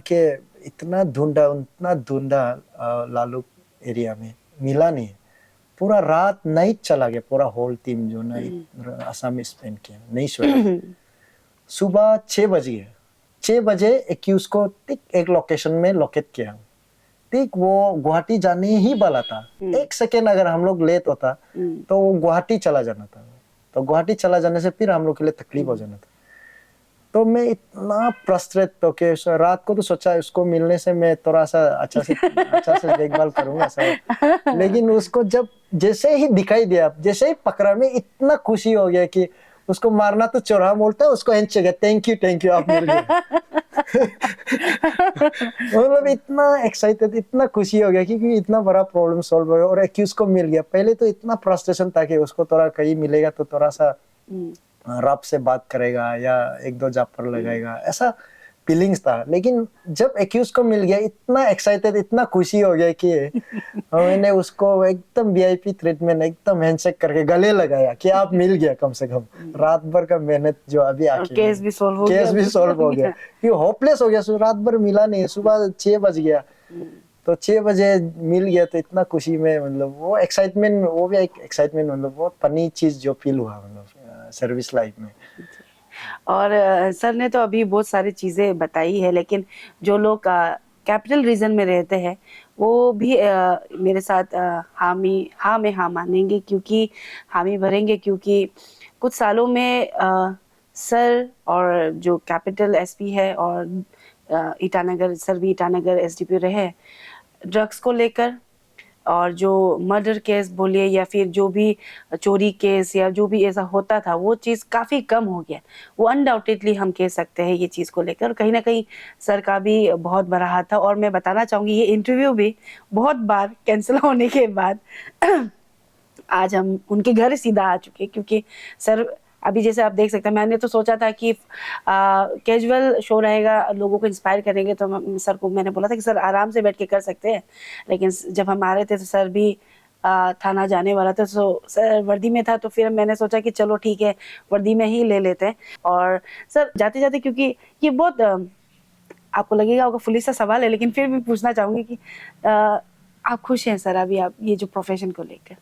के इतना ढूंढा लालू एरिया में मिला नहीं। पूरा रात नाइट चला गया, पूरा होल टीम जो नाइट असम में स्पेंड किया, नहीं सोया। सुबह 6 बजे एक्यूज को ठीक एक लोकेशन में लोकेट किया। ठीक वो गुवाहाटी जाने ही वाला था। 1 सेकेंड अगर हम लोग लेट होता तो वो गुवाहाटी चला जाना था। तो गुवाहाटी चला जाने से फिर हम लोग के लिए तकलीफ हो जाना था। तो मैं इतना फ्रस्ट्रेट तो कि रात को तो सोचा उसको मिलने से मैं थोड़ा सा अच्छा से देखभाल करूंगा सब, लेकिन उसको जब जैसे ही दिखाई दिया, जैसे ही पकड़ा, मैं इतना खुशी हो गया कि उसको मारना तो चौराहा बोलता है, उसको हैंड चाहिए, थैंक यू आप मिल गए। मतलब इतना एक्साइटेड, इतना खुशी हो गया क्योंकि इतना बड़ा प्रॉब्लम सॉल्व हो गया और एक्यूज को मिल गया। पहले तो इतना फ्रस्ट्रेशन था कि उसको थोड़ा कहीं मिलेगा तो थोड़ा सा रब से बात करेगा या एक दो जापर लगाएगा, ऐसा फीलिंग्स था। लेकिन जब एक्यूज को मिल गया, इतना एक्साइटेड, इतना खुशी हो गया कि मैंने उसको एकदम वीआईपी ट्रीटमेंट, एकदम हैंडशेक करके गले लगाया कि आप मिल गया, कम से कम रात भर का मेहनत जो अभी आके केस भी सॉल्व हो गया। कि होपलेस हो गया, रात भर मिला नहीं, सुबह 6 बज गया तो 6 बजे मिल गया, तो इतना खुशी में, मतलब वो एक्साइटमेंट, वो भी एक एक्साइटमेंट, मतलब बहुत फनी चीज जो फील हुआ मतलब सर्विस लाइफ में। और सर ने तो अभी बहुत सारी चीज़ें बताई है, लेकिन जो लोग कैपिटल रीजन में रहते हैं वो भी मेरे साथ हाँ में हाँ मानेंगे, क्योंकि हामी भरेंगे, क्योंकि कुछ सालों में सर और जो कैपिटल एसपी है और ईटानगर, सर भी ईटानगर एसडीपी रहे, ड्रग्स को लेकर और जो मर्डर केस बोलिए या फिर जो भी चोरी केस या जो भी ऐसा होता था, वो चीज़ काफ़ी कम हो गया। वो अनडाउटेडली हम कह सकते हैं ये चीज़ को लेकर। कहीं ना कहीं सर का भी बहुत बड़ा हाथ था। और मैं बताना चाहूँगी, ये इंटरव्यू भी बहुत बार कैंसिल होने के बाद आज हम उनके घर सीधा आ चुके, क्योंकि सर अभी जैसे आप देख सकते हैं, मैंने तो सोचा था कि कैजुअल शो रहेगा, लोगों को इंस्पायर करेंगे, तो सर को मैंने बोला था कि सर आराम से बैठ के कर सकते हैं। लेकिन जब हम आ रहे थे तो सर भी थाना जाने वाला था, तो सर वर्दी में था, तो फिर मैंने सोचा कि चलो ठीक है, वर्दी में ही ले लेते हैं। और सर जाते जाते, क्योंकि ये बहुत आपको लगेगा होगा फुली सा सवाल है, लेकिन फिर भी पूछना चाहूँगी कि आप खुश हैं सर अभी आप ये जो प्रोफेशन को लेकर?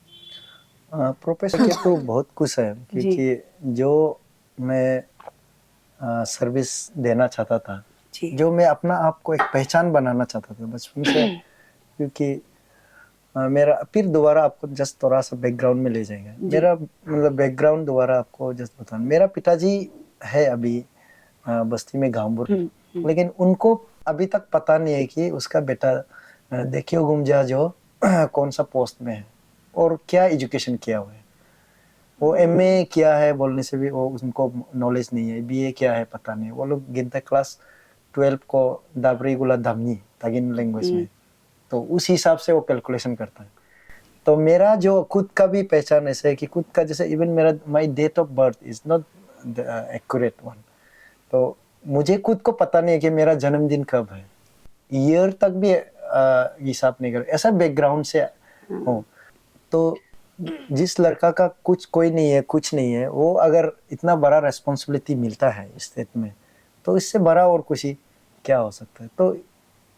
प्रोफेसर के तो बहुत खुश है, क्योंकि जो मैं सर्विस देना चाहता था, जो मैं अपना आप को एक पहचान बनाना चाहता था बचपन से, क्योंकि मेरा फिर दोबारा आपको जस्ट थोड़ा सा बैकग्राउंड में ले जाएंगे। मेरा मतलब बैकग्राउंड दोबारा आपको जस्ट बताना, मेरा पिताजी है अभी बस्ती में गांवपुर, लेकिन उनको अभी तक पता नहीं है कि उसका बेटा देखियो गुमजा जो कौन सा पोस्ट में है और क्या एजुकेशन किया हुआ है। वो एमए किया है बोलने से भी वो उनको नॉलेज नहीं है, बीए क्या है पता नहीं। वो लोग गिनते क्लास 12 को दाबरी गुला दामनी तागिन लैंग्वेज में, तो उस हिसाब से वो कैलकुलेशन करता है। तो मेरा जो खुद का भी पहचान ऐसे है कि खुद का, जैसे इवन मेरा my date of birth is not accurate one, तो मुझे खुद को पता नहीं है कि मेरा जन्मदिन कब है, ईयर तक भी हिसाब नहीं कर, ऐसा बैकग्राउंड से हो। तो जिस लड़का का कुछ कोई नहीं है, कुछ नहीं है, वो अगर इतना बड़ा रेस्पॉन्सिबिलिटी मिलता है इस स्टेट में, तो इससे बड़ा और खुशी क्या हो सकता है। तो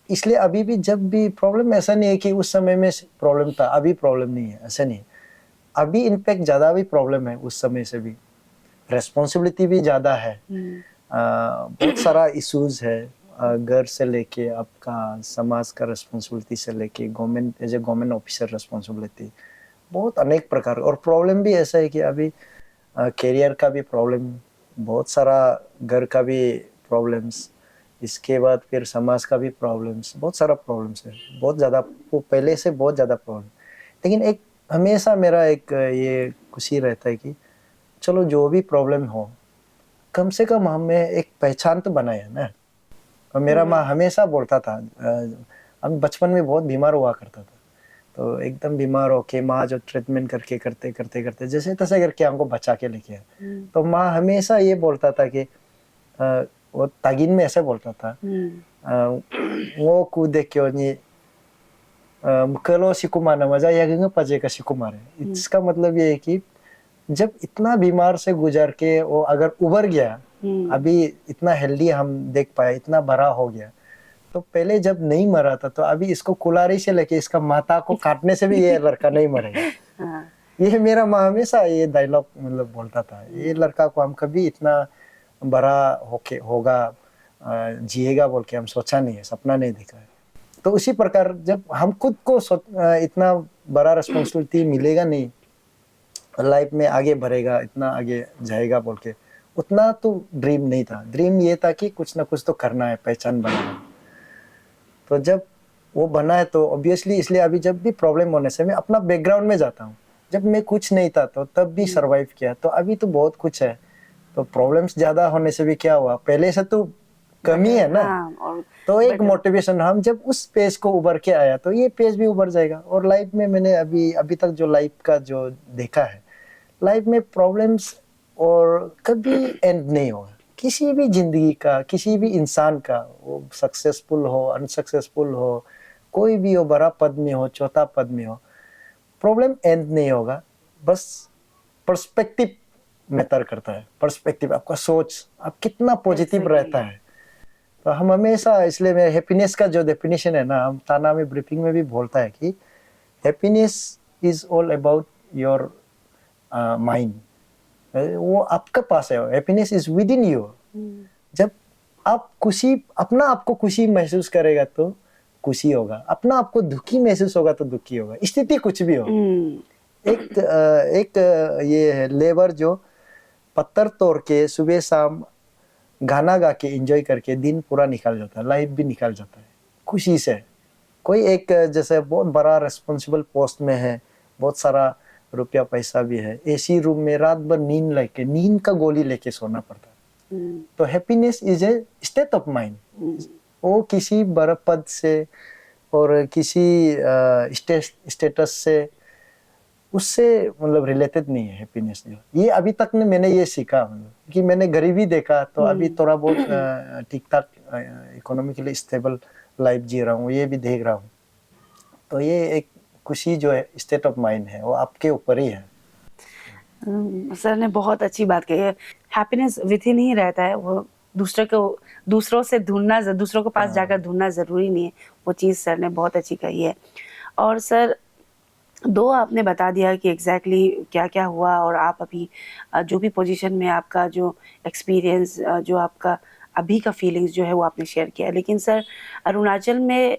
इसलिए अभी भी जब भी प्रॉब्लम, ऐसा नहीं है कि उस समय में प्रॉब्लम था अभी प्रॉब्लम नहीं है, ऐसा नहीं। अभी इनफैक्ट ज्यादा भी प्रॉब्लम है, उस समय से भी रेस्पॉन्सिबिलिटी भी ज्यादा है। बहुत सारा इश्यूज है, घर से लेके आपका समाज का रेस्पॉन्सिबिलिटी से लेके government as a government officer responsibility, बहुत अनेक प्रकार। और प्रॉब्लम भी ऐसा है कि अभी करियर का भी प्रॉब्लम, बहुत सारा घर का भी प्रॉब्लम्स, इसके बाद फिर समाज का भी प्रॉब्लम्स, बहुत सारा प्रॉब्लम्स है, बहुत ज़्यादा, वो पहले से बहुत ज़्यादा प्रॉब्लम। लेकिन एक हमेशा मेरा एक ये खुशी रहता है कि चलो जो भी प्रॉब्लम हो, कम से कम हमें एक पहचान तो बनाया ना। और मेरा माँ हमेशा बोलता था, हम बचपन में बहुत बीमार हुआ करता था, तो एकदम बीमार होके माँ जो ट्रीटमेंट करके करते जैसे तैसे करके हमको बचा के लेके आया। तो माँ हमेशा ये बोलता था कि वो तागिन में ऐसे बोलता था, वो कूदे क्यों नहीं कलो सिकुमार मजा या पजे का सिकुमार है। इसका मतलब ये है कि जब इतना बीमार से गुजर के वो अगर उबर गया, अभी इतना हेल्दी हम देख पाए, इतना बड़ा हो गया, तो पहले जब नहीं मरा था तो अभी इसको कुल्हाड़ी से लेके इसका माथा को काटने से भी ये लड़का नहीं मरेगा। ये मेरा माँ हमेशा ये डायलॉग मतलब बोलता था, ये लड़का को हम कभी इतना बड़ा होके होगा जिएगा बोल के हम सोचा नहीं है, सपना नहीं देखा है। तो उसी प्रकार जब हम खुद को इतना बड़ा रिस्पॉन्सिबिलिटी मिलेगा नहीं, लाइफ में आगे बढ़ेगा, इतना आगे जाएगा बोल के, उतना तो ड्रीम नहीं था। ड्रीम ये था कि कुछ ना कुछ तो करना है, पहचान बनाना। तो जब वो बना है तो ऑब्वियसली, इसलिए अभी जब भी प्रॉब्लम होने से मैं अपना बैकग्राउंड में जाता हूँ। जब मैं कुछ नहीं था तो तब भी सरवाइव किया, तो अभी तो बहुत कुछ है। तो प्रॉब्लम्स ज्यादा होने से भी क्या हुआ, पहले से तो कमी है ना। हाँ, और तो एक मोटिवेशन, हम जब उस पेज को उभर के आया तो ये पेज भी उभर जाएगा। और लाइफ में मैंने अभी तक जो लाइफ का जो देखा है, लाइफ में प्रॉब्लम्स और कभी एंड नहीं होगा। किसी भी जिंदगी का, किसी भी इंसान का, वो सक्सेसफुल हो, अनसक्सेसफुल हो, कोई भी हो, बड़ा पद में हो, छोटा पद में हो, प्रॉब्लम एंड नहीं होगा। बस पर्सपेक्टिव मैटर करता है। पर्सपेक्टिव, आपका सोच, आप कितना पॉजिटिव रहता है। तो हम हमेशा, इसलिए मैं हैप्पीनेस का जो डेफिनेशन है ना, हम ताना में ब्रीफिंग में भी बोलता है कि happiness is all about your mind. वो आपके पास है, happiness is with in you. जब आप खुशी, अपना आपको खुशी महसूस करेगा तो खुशी होगा, अपना आपको दुखी महसूस होगा तो दुखी होगा, स्थिति कुछ भी हो। एक ये है लेबर जो पत्थर तोड़ के सुबह शाम गाना गा के एंजॉय करके दिन पूरा निकाल जाता है, लाइफ भी निकाल जाता है खुशी से। कोई एक जैसे बहुत बड़ा रिस्पॉन्सिबल पोस्ट में है, बहुत सारा रुपया पैसा भी है, एसी रूम में रात भर नींद का गोली लेके सोना पड़ता है। तो happiness is a state of mind. वो किसी बड़े पद से और किसी स्टेटस से, उससे मतलब रिलेटेड नहीं है हैप्पीनेस। जो ये अभी तक ने मैंने ये सीखा, मतलब कि मैंने गरीबी देखा, तो अभी थोड़ा बहुत ठीक ठाक इकोनॉमिकली स्टेबल लाइफ जी रहा हूँ, ये भी देख रहा हूँ। तो ये एक खुशी जो है, स्टेट ऑफ माइंड है, वो आपके ऊपर ही है। सर ने बहुत अच्छी बात कही है। हैप्पीनेस विद इन ही रहता है, वो दूसरों से ढूंढना, दूसरों के पास जाकर ढूंढना जरूरी नहीं है। वो चीज़ सर ने बहुत अच्छी कही है। और सर, दो आपने बता दिया कि एग्जैक्टली क्या क्या हुआ, और आप अभी जो भी पोजीशन में, आपका जो एक्सपीरियंस, जो आपका अभी का फीलिंग्स जो है वो आपने शेयर किया। लेकिन सर, अरुणाचल में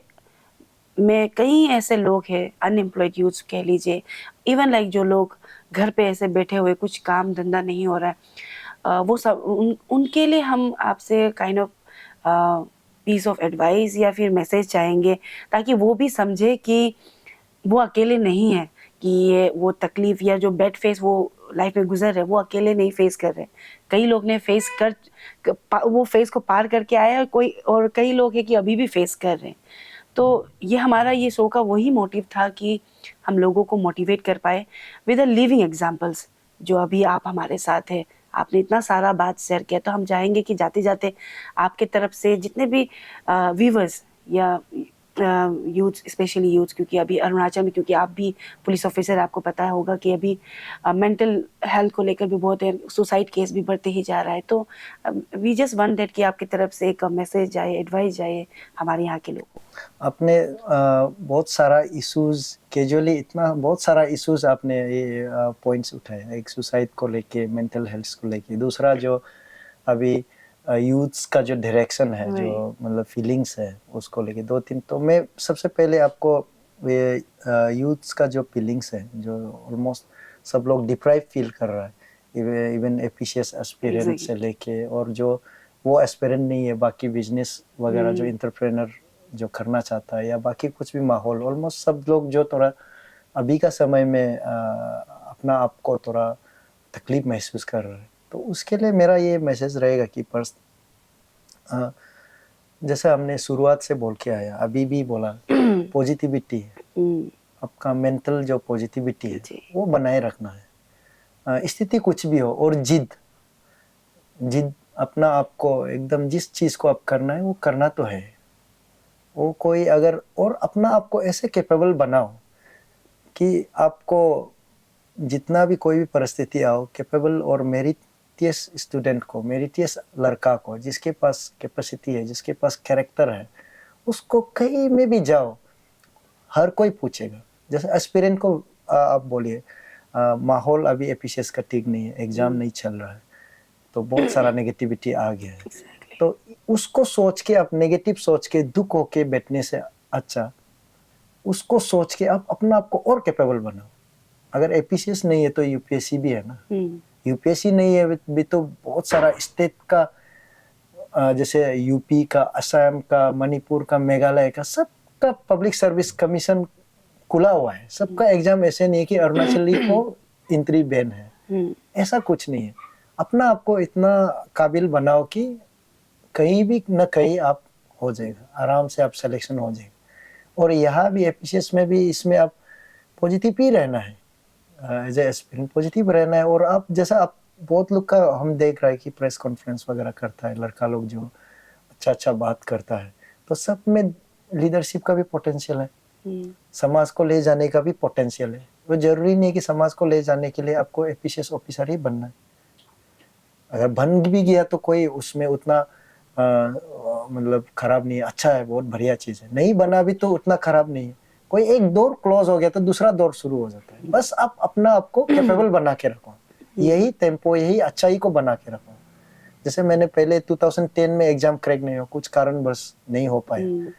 कई ऐसे लोग हैं, अनएम्प्लॉयड यूथ कह लीजिए, इवन लाइक जो लोग घर पे ऐसे बैठे हुए, कुछ काम धंधा नहीं हो रहा है, वो सब उनके लिए हम आपसे kind of peace of advice या फिर मैसेज चाहेंगे, ताकि वो भी समझे कि वो अकेले नहीं है, कि ये वो तकलीफ या जो बैड फेस वो लाइफ में गुजर रहे, वो अकेले नहीं फेस कर रहे। कई लोग ने वो फेस को पार करके आए, और कई लोग हैं कि अभी भी फेस कर रहे हैं। तो ये हमारा ये शो का वही मोटिव था कि हम लोगों को मोटिवेट कर पाए विद अ लिविंग एग्जांपल्स, जो अभी आप हमारे साथ हैं। आपने इतना सारा बात शेयर किया, तो हम चाहेंगे कि जाते जाते आपके तरफ से जितने भी व्यूवर्स या यूथ, स्पेशली यूथ, क्योंकि अभी अरुणाचल में, क्योंकि आप भी पुलिस ऑफिसर, आपको पता होगा कि अभी मेंटल हेल्थ को लेकर भी बहुत है, सुसाइड केस भी बढ़ते ही जा रहा है। तो वी जस्ट वांट दैट कि आपकी तरफ से एक मैसेज जाए, एडवाइस जाए हमारे यहाँ के लोगों को। आपने बहुत सारा इश्यूज, कैजुअली इतना बहुत सारा इश्यूज आपने ये पॉइंट्स उठाए, एक सुसाइड को लेके, मेंटल हेल्थ को लेके, दूसरा जो अभी यूथ्स का जो डायरेक्शन है, जो मतलब फीलिंग्स है, उसको लेके दो तीन। तो मैं सबसे पहले आपको ये यूथ्स का जो फीलिंग्स है, जो ऑलमोस्ट सब लोग डिप्राइव फील कर रहा है, इवन एफिशिएंट एस्पिरेंट से लेके, और जो वो एस्पिरेंट नहीं है, बाकी बिजनेस वगैरह जो एंटरप्रेन्योर जो करना चाहता है, या बाकी कुछ भी माहौल, ऑलमोस्ट सब लोग जो थोड़ा अभी का समय में अपना आप को थोड़ा तकलीफ महसूस कर रहे हैं। तो उसके लिए मेरा ये मैसेज रहेगा कि जैसे हमने शुरुआत से बोल के आया, अभी भी बोला, पॉजिटिविटी, आपका मेंटल जो पॉजिटिविटी है वो बनाए रखना है। स्थिति कुछ भी हो, और जिद अपना आपको एकदम जिस चीज को आप करना है वो करना तो है। वो कोई अगर, और अपना आपको ऐसे कैपेबल बनाओ कि आपको जितना भी कोई भी परिस्थिति आओ, कैपेबल और मेरिटियस स्टूडेंट को, मेरिटियस लड़का को, जिसके पास कैपेसिटी है, जिसके पास कैरेक्टर है, उसको कहीं में भी जाओ, हर कोई पूछेगा। जैसे एस्पिरेंट को आप बोलिए, माहौल अभी एफिशिएंस का ठीक नहीं है, एग्जाम नहीं चल रहा है, तो बहुत सारा नेगेटिविटी आ गया है। तो उसको सोच के, आप नेगेटिव सोच के दुख होके बैठने से अच्छा, उसको सोच के आप अपना आपको और कैपेबल बनाओ। अगर एपीसीएस नहीं है तो यूपीएससी भी है ना। यूपीएससी नहीं है भी तो बहुत सारा स्टेट का, जैसे यूपी का, असम का, मणिपुर का, मेघालय का, सबका पब्लिक सर्विस कमीशन खुला हुआ है। सबका एग्जाम ऐसे नहीं है कि अरुणाचली को एंट्री बैन है, ऐसा कुछ नहीं है। अपना आपको इतना काबिल बनाओ कि कहीं भी न कहीं आप हो जाएगा, आराम से आप सिलेक्शन हो जाएगा। और यहाँ भी एपीसीएस में भी इसमें आप पॉजिटिव ही रहना है, एज ए एस्पिरेंट पॉजिटिव रहना है। और आप जैसा आप बहुत लोग का हम देख रहे हैं कि प्रेस कॉन्फ्रेंस वगैरह करता है लड़का लोग जो अच्छा अच्छा बात करता है, तो सब में लीडरशिप का भी पोटेंशियल है, समाज को ले जाने का भी पोटेंशियल है। वो जरूरी नहीं है कि समाज को ले जाने के लिए आपको एपीसीएस ऑफिसर ही बनना है। अगर बन भी गया तो कोई उसमें उतना मतलब खराब नहीं है, अच्छा है, बहुत बढ़िया चीज है। नहीं बना भी तो उतना खराब नहीं है। कोई एक दौर क्लोज हो गया तो दूसरा दौर शुरू हो जाता है। बस आप अपना आपको कैपेबल बना के रखो, यही टेम्पो, यही अच्छाई को बना के रखो। जैसे मैंने पहले 2010 में एग्जाम क्रैक नहीं हो, कुछ कारण बस नहीं हो पाया,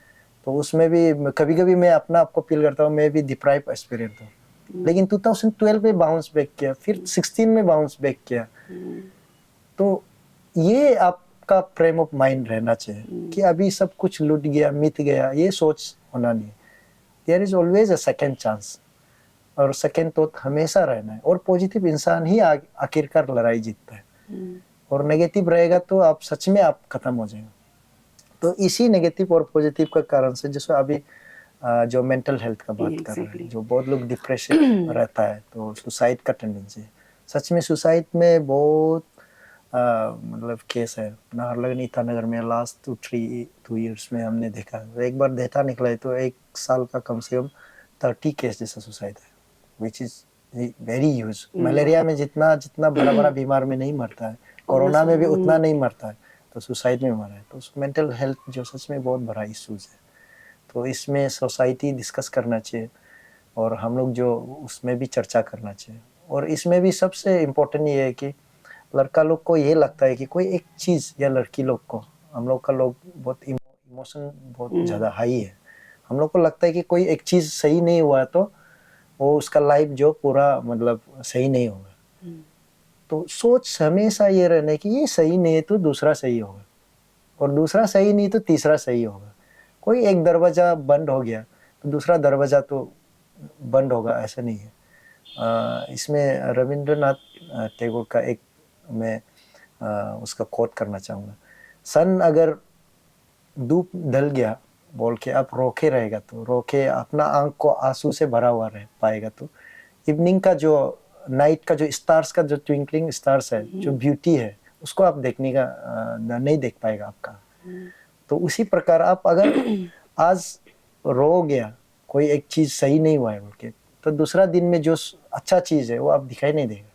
तो उसमें भी कभी कभी मैं अपना आपको फील करता हूँ मैं भी डिप्राइव एस्पिरेंट हूँ। लेकिन 2012 में बाउंस बैक किया, फिर 16 में बाउंस बैक किया। तो ये आपका फ्रेम ऑफ माइंड रहना चाहिए कि अभी सब कुछ लूट गया, मिट गया, ये सोच होना नहीं। There is always a second chance, और सेकेंड थॉट हमेशा रहना है। और पॉजिटिव इंसान ही आखिरकार लड़ाई जीतता है। और नेगेटिव रहेगा तो आप सच में आप खत्म हो जाएंगे। तो इसी नेगेटिव और पॉजिटिव का कारण से, जैसे अभी जो मेंटल हेल्थ का बात कर रहे हैं, जो बहुत लोग डिप्रेशन रहता है तो सुसाइड का टेंडेंसी है। सच में सुसाइड में बहुत मतलब केस है। नाहरलगुन ईटानगर में लास्ट 2 ईयर्स में हमने देखा, एक बार डेटा निकला है तो एक साल का कम से कम 30 केस जैसा सुसाइड है, which is very huge. Malaria में जितना जितना बड़ा बड़ा बीमार में नहीं मरता है, कोरोना में भी उतना नहीं मरता है, तो सुसाइड में मरा है। तो मेंटल हेल्थ जो सच में बहुत बड़ा इश्यूज है, तो इसमें सोसाइटी डिस्कस करना चाहिए और हम लोग जो उसमें भी चर्चा करना चाहिए। और इसमें भी सबसे इम्पोर्टेंट ये है कि लड़का लोग को ये लगता है कि कोई एक चीज़, या लड़की लोग को, हम लोग का लोग बहुत इमोशन बहुत ज़्यादा हाई है। हम लोग को लगता है कि कोई एक चीज़ सही नहीं हुआ तो वो उसका लाइफ जो पूरा मतलब सही नहीं होगा। तो सोच हमेशा ये रहना है कि ये सही नहीं है तो दूसरा सही होगा, और दूसरा सही नहीं तो तीसरा सही होगा। कोई एक दरवाजा बंद हो गया तो दूसरा दरवाजा तो बंद होगा, ऐसा नहीं है। इसमें रविंद्रनाथ टैगोर का एक मैं उसका कोट करना चाहूँगा, सन अगर धूप ढल गया बोल के आप रोके रहेगा तो रोके अपना आंख को आंसू से भरा हुआ रह पाएगा, तो इवनिंग का जो नाइट का जो स्टार्स का जो ट्विंकलिंग स्टार्स है, जो ब्यूटी है, उसको आप देखने का नहीं देख पाएगा आपका। तो उसी प्रकार आप अगर आज रो गया कोई एक चीज सही नहीं हुआ है बोल के, तो दूसरा दिन में जो अच्छा चीज है वो आप दिखाई नहीं देगा।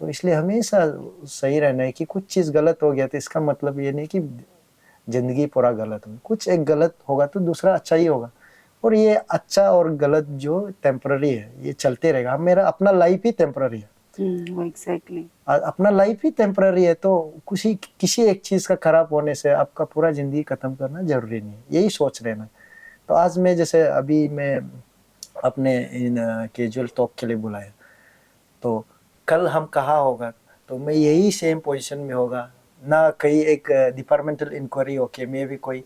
तो इसलिए हमेशा सही रहना है कि कुछ चीज गलत हो गया तो इसका मतलब ये नहीं कि जिंदगी पूरा गलत हो, कुछ एक गलत होगा तो दूसरा अच्छा ही होगा। और ये अच्छा और गलत जो टेम्पररी है, ये चलते रहेगा। मेरा अपना लाइफ ही टेम्पररी है। एग्जैक्टली अपना लाइफ ही टेम्पररी है, तो किसी एक चीज का खराब होने से आपका पूरा जिंदगी खत्म करना जरूरी नहीं है, यही सोच रहना। तो आज मैं जैसे अभी मैं अपने इन कैजुअल टॉक के लिए बुलाया, तो कल हम कहाँ होगा तो मैं यही सेम पोजीशन में होगा ना, कहीं एक डिपार्टमेंटल इंक्वायरी होके मैं भी कोई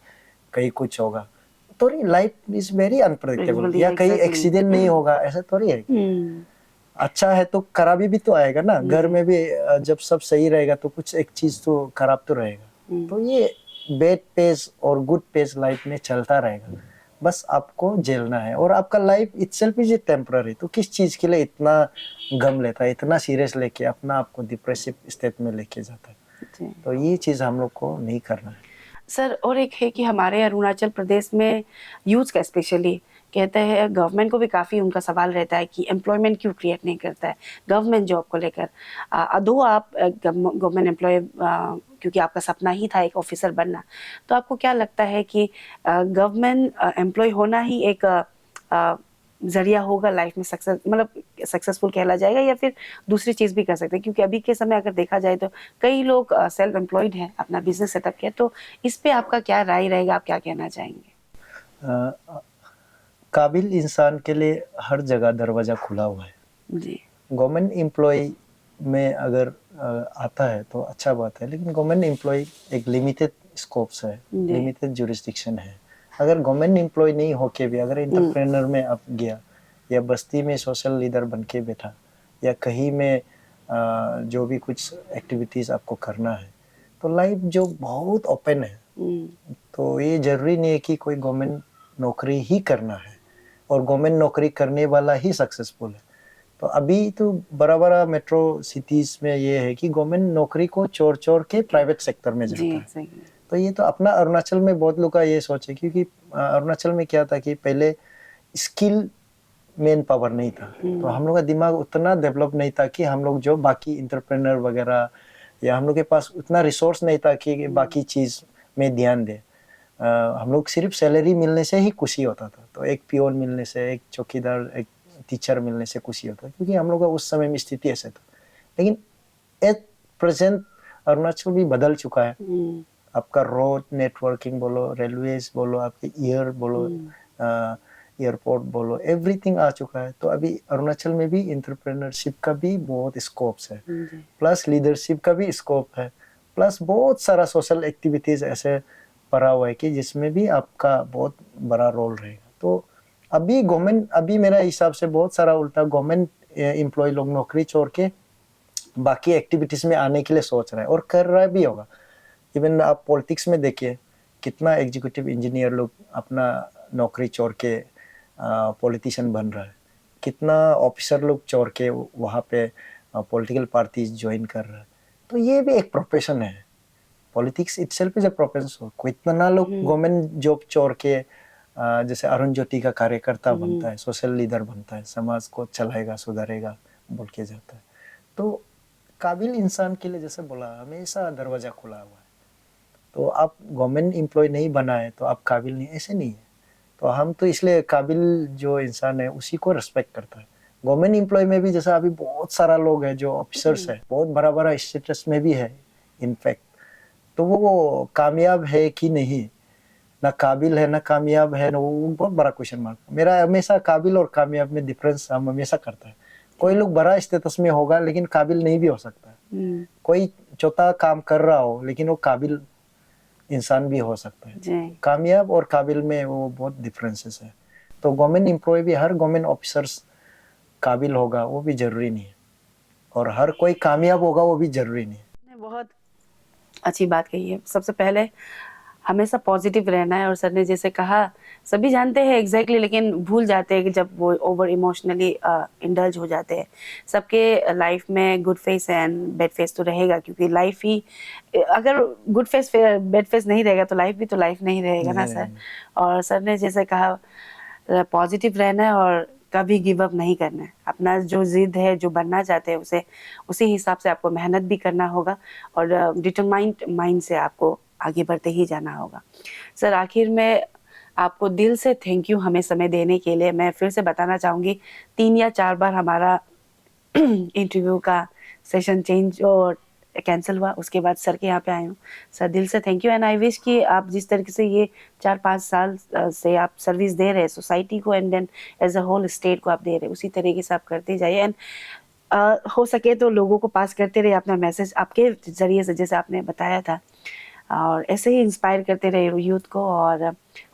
कहीं कुछ होगा। तो लाइफ इज वेरी अनप्रेडिक्टेबल, या कहीं एक्सीडेंट नहीं होगा ऐसा थोड़ी है। अच्छा है तो खराबी भी तो आएगा ना, घर में भी जब सब सही रहेगा तो कुछ एक चीज तो खराब तो रहेगा। तो ये बैड पेज और गुड पेज लाइफ में चलता रहेगा, बस आपको झेलना है। और आपका लाइफ इटसेल्फ इज टेम्पररी, तो किस चीज के लिए इतना गम लेता है, इतना सीरियस लेके अपना आपको डिप्रेसिव स्टेट में लेके जाता है। तो ये चीज हम लोग को नहीं करना है। सर, और एक है कि हमारे अरुणाचल प्रदेश में यूथ का स्पेशली कहते हैं, गवर्नमेंट को भी काफ़ी उनका सवाल रहता है कि एम्प्लॉयमेंट क्यों क्रिएट नहीं करता है गवर्नमेंट जॉब को लेकर। दो आप गवर्नमेंट एम्प्लॉय, क्योंकि आपका सपना ही था एक ऑफिसर बनना, तो आपको क्या लगता है कि गवर्नमेंट एम्प्लॉय होना ही एक जरिया होगा लाइफ में सक्सेस, मतलब सक्सेसफुल कहला जाएगा, या फिर दूसरी चीज़ भी कर सकते हैं? क्योंकि अभी के समय अगर देखा जाए तो कई लोग सेल्फ एम्प्लॉयड हैं, अपना बिजनेस सेटअप किया, तो इस पे आपका क्या राय रहेगा, आप क्या कहना चाहेंगे? काबिल इंसान के लिए हर जगह दरवाजा खुला हुआ है। जी गवर्नमेंट एम्प्लॉय में अगर आता है तो अच्छा बात है, लेकिन गवर्नमेंट एम्प्लॉय एक लिमिटेड स्कोप्स है, जी। लिमिटेड जुरिस्डिक्शन है। अगर गवर्नमेंट एम्प्लॉय नहीं होके भी अगर एंटरप्रेन्योर में आप गया, या बस्ती में सोशल लीडर बन के बैठा, या कहीं में जो भी कुछ एक्टिविटीज़ आपको करना है, तो लाइफ जो बहुत ओपन है। तो ये जरूरी नहीं है कि कोई गवर्नमेंट नौकरी ही करना है और गवर्नमेंट नौकरी करने वाला ही सक्सेसफुल है। तो अभी तो बड़ा बड़ा मेट्रो सिटीज में ये है कि गवर्नमेंट नौकरी को चोर चोर के प्राइवेट सेक्टर में जी जाता है। एग्जैक्टली। तो ये तो अपना अरुणाचल में बहुत लोग का ये सोच है, क्योंकि अरुणाचल में क्या था कि पहले स्किल मेन पावर नहीं था, तो हम लोग का दिमाग उतना डेवलप नहीं था कि हम लोग जो बाकी इंटरप्रेनर वगैरह, या हम लोग के पास उतना रिसोर्स नहीं था कि बाकी चीज़ में ध्यान दे। हम लोग सिर्फ सैलरी मिलने से ही खुशी होता था। तो एक पियोन मिलने से, एक चौकीदार, एक टीचर मिलने से खुशी होता है, क्योंकि हम लोग का उस समय में स्थिति ऐसे था। लेकिन एट प्रेजेंट अरुणाचल भी बदल चुका है। आपका रोड नेटवर्किंग बोलो, रेलवेज बोलो, आपके एयर बोलो, एयरपोर्ट बोलो, एवरीथिंग आ चुका है। तो अभी अरुणाचल में भी एंटरप्रेन्योरशिप का भी बहुत स्कोप्स है, प्लस लीडरशिप का भी स्कोप है, प्लस बहुत सारा सोशल एक्टिविटीज ऐसे पड़ा हुआ है कि जिसमें भी आपका बहुत बड़ा रोल रहेगा। तो अभी गवर्नमेंट, अभी मेरा हिसाब से बहुत सारा उल्टा गवर्नमेंट एम्प्लॉय लोग नौकरी छोड़ के बाकी एक्टिविटीज में आने के लिए सोच रहा है, और कर रहा भी होगा। इवन आप पॉलिटिक्स में देखिए, कितना एग्जीक्यूटिव इंजीनियर लोग अपना नौकरी छोड़ के पॉलिटिशियन बन रहा है, कितना ऑफिसर लोग छोड़ के वहाँ पे पॉलिटिकल पार्टीज ज्वाइन कर रहा है। तो ये भी एक प्रोफेशन है, politics itself is a profession. कितना लोग गवर्नमेंट जॉब छोड़ के जैसे अरुण ज्योति का कार्यकर्ता बनता है, सोशल लीडर बनता है, समाज को चलाएगा, सुधारेगा बोल के जाता है। तो काबिल इंसान के लिए जैसे बोला, हमेशा दरवाजा खुला हुआ है। तो आप गवर्नमेंट एम्प्लॉय नहीं बना है तो आप काबिल नहीं, ऐसे नहीं है। तो हम तो इसलिए काबिल जो इंसान है उसी को रिस्पेक्ट करता है। गवर्नमेंट एम्प्लॉय में भी जैसा अभी बहुत सारा लोग है जो ऑफिसर्स है, बहुत बड़ा बड़ा स्टेटस में भी है इनफैक्ट, तो वो कामयाब है कि नहीं, ना काबिल है ना कामयाब है ना, वो बहुत बड़ा क्वेश्चन मार्क। मेरा हमेशा काबिल और कामयाब में डिफरेंस हम हमेशा करता है। कोई लोग बड़ा स्टेटस में होगा लेकिन काबिल नहीं भी हो सकता है, कोई छोटा काम कर रहा हो लेकिन वो काबिल इंसान भी हो सकता है। कामयाब और काबिल में वो बहुत डिफरेंसेस है। तो गवर्नमेंट एम्प्लॉय भी, हर गवर्नमेंट ऑफिसर्स काबिल होगा वो भी जरूरी नहीं है, और हर कोई कामयाब होगा वो भी जरूरी नहीं है। बहुत अच्छी बात कही है। सबसे पहले हमेशा पॉजिटिव रहना है, और सर ने जैसे कहा, सभी जानते हैं एग्जैक्टली, लेकिन भूल जाते हैं कि जब वो ओवर इमोशनली इंडल्ज हो जाते हैं। सबके लाइफ में good face and bad face तो रहेगा, क्योंकि लाइफ ही, अगर गुड फेस बैड फेस नहीं रहेगा तो लाइफ भी तो लाइफ नहीं रहेगा ना सर। और सर ने जैसे कहा, पॉजिटिव रहना है और कभी गिव अप नहीं करना है। अपना जो जिद है, जो बनना चाहते हैं, उसे उसी हिसाब से आपको मेहनत भी करना होगा, और डिटरमाइंड माइंड से आपको आगे बढ़ते ही जाना होगा। सर आखिर में आपको दिल से थैंक यू हमें समय देने के लिए। मैं फिर से बताना चाहूँगी, 3 या 4 बार हमारा इंटरव्यू का सेशन चेंज और कैंसिल हुआ, उसके बाद सर के यहाँ पे आई हूँ। सर दिल से thank you, and I wish कि आप जिस तरीके से ये 4-5 साल से आप सर्विस दे रहे हैं सोसाइटी को, and then as a whole state को आप दे रहे हैं, उसी तरीके से आप करते जाइए। एंड हो सके तो लोगों को पास करते रहे अपना मैसेज आपके ज़रिए से, जैसे आपने बताया था, और ऐसे ही इंस्पायर करते रहे यूथ को। और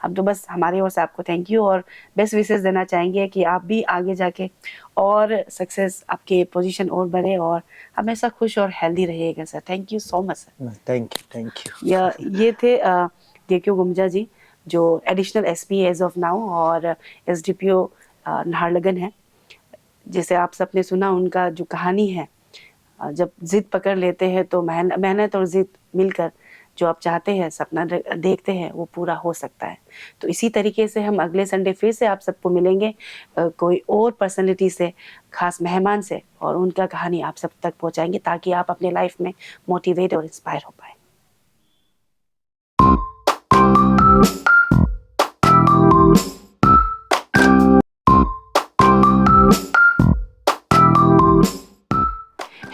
हम तो बस हमारी ओर से आपको थैंक यू और बेस्ट विशेस देना चाहेंगे कि आप भी आगे जाके और सक्सेस, आपके पोजीशन और बढ़े, और हमेशा खुश और हेल्दी रहिएगा sir. Thank you so much sir. Thank you. ये थे DQ गुमजा जी, जो additional SP as of now और SDPO नाहरलगुन है। जैसे आप सबने सुना उनका जो कहानी है, जब जिद पकड़ लेते हैं तो मेहनत और जिद मिलकर जो आप चाहते हैं, सपना देखते हैं, वो पूरा हो सकता है। तो इसी तरीके से हम अगले संडे फिर से आप सबको मिलेंगे कोई और पर्सनैलिटी से, खास मेहमान से, और उनका कहानी आप सब तक पहुंचाएंगे, ताकि आप अपने लाइफ में मोटिवेट और इंस्पायर हो पाए।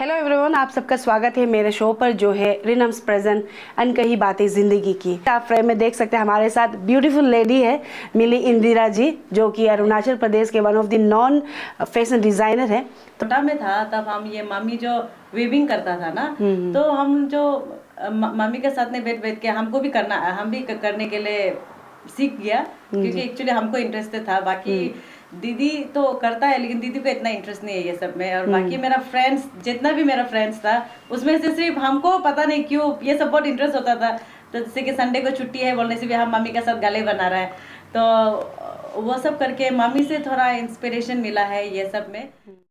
हेलो एवरीवन, आप सबका स्वागत है मेरे शो पर जो है रिनम्स प्रेजेंट अनकही बातें जिंदगी की। आप फ्रेम में देख सकते हैं हमारे साथ ब्यूटीफुल लेडी है मिली इंदिरा जी, जो कि अरुणाचल प्रदेश के one of the non fashion designer है। छोटा में था तब हम ये मम्मी जो वीविंग करता था ना, तो हम जो मम्मी के साथ में बैठ बैठ के हमको भी करना, हम भी करने के लिए सीख गया, क्योंकि एक्चुअली हमको इंटरेस्ट था। बाकी दीदी तो करता है लेकिन दीदी को इतना इंटरेस्ट नहीं है ये सब में। और बाकी मेरा फ्रेंड्स, जितना भी मेरा फ्रेंड्स था उसमें से सिर्फ हमको पता नहीं क्यों ये सब बहुत इंटरेस्ट होता था। तो जैसे कि संडे को छुट्टी है बोलने से भी हम मम्मी के साथ गले बना रहा है, तो वो सब करके मम्मी से थोड़ा इंस्पिरेशन मिला है ये सब में।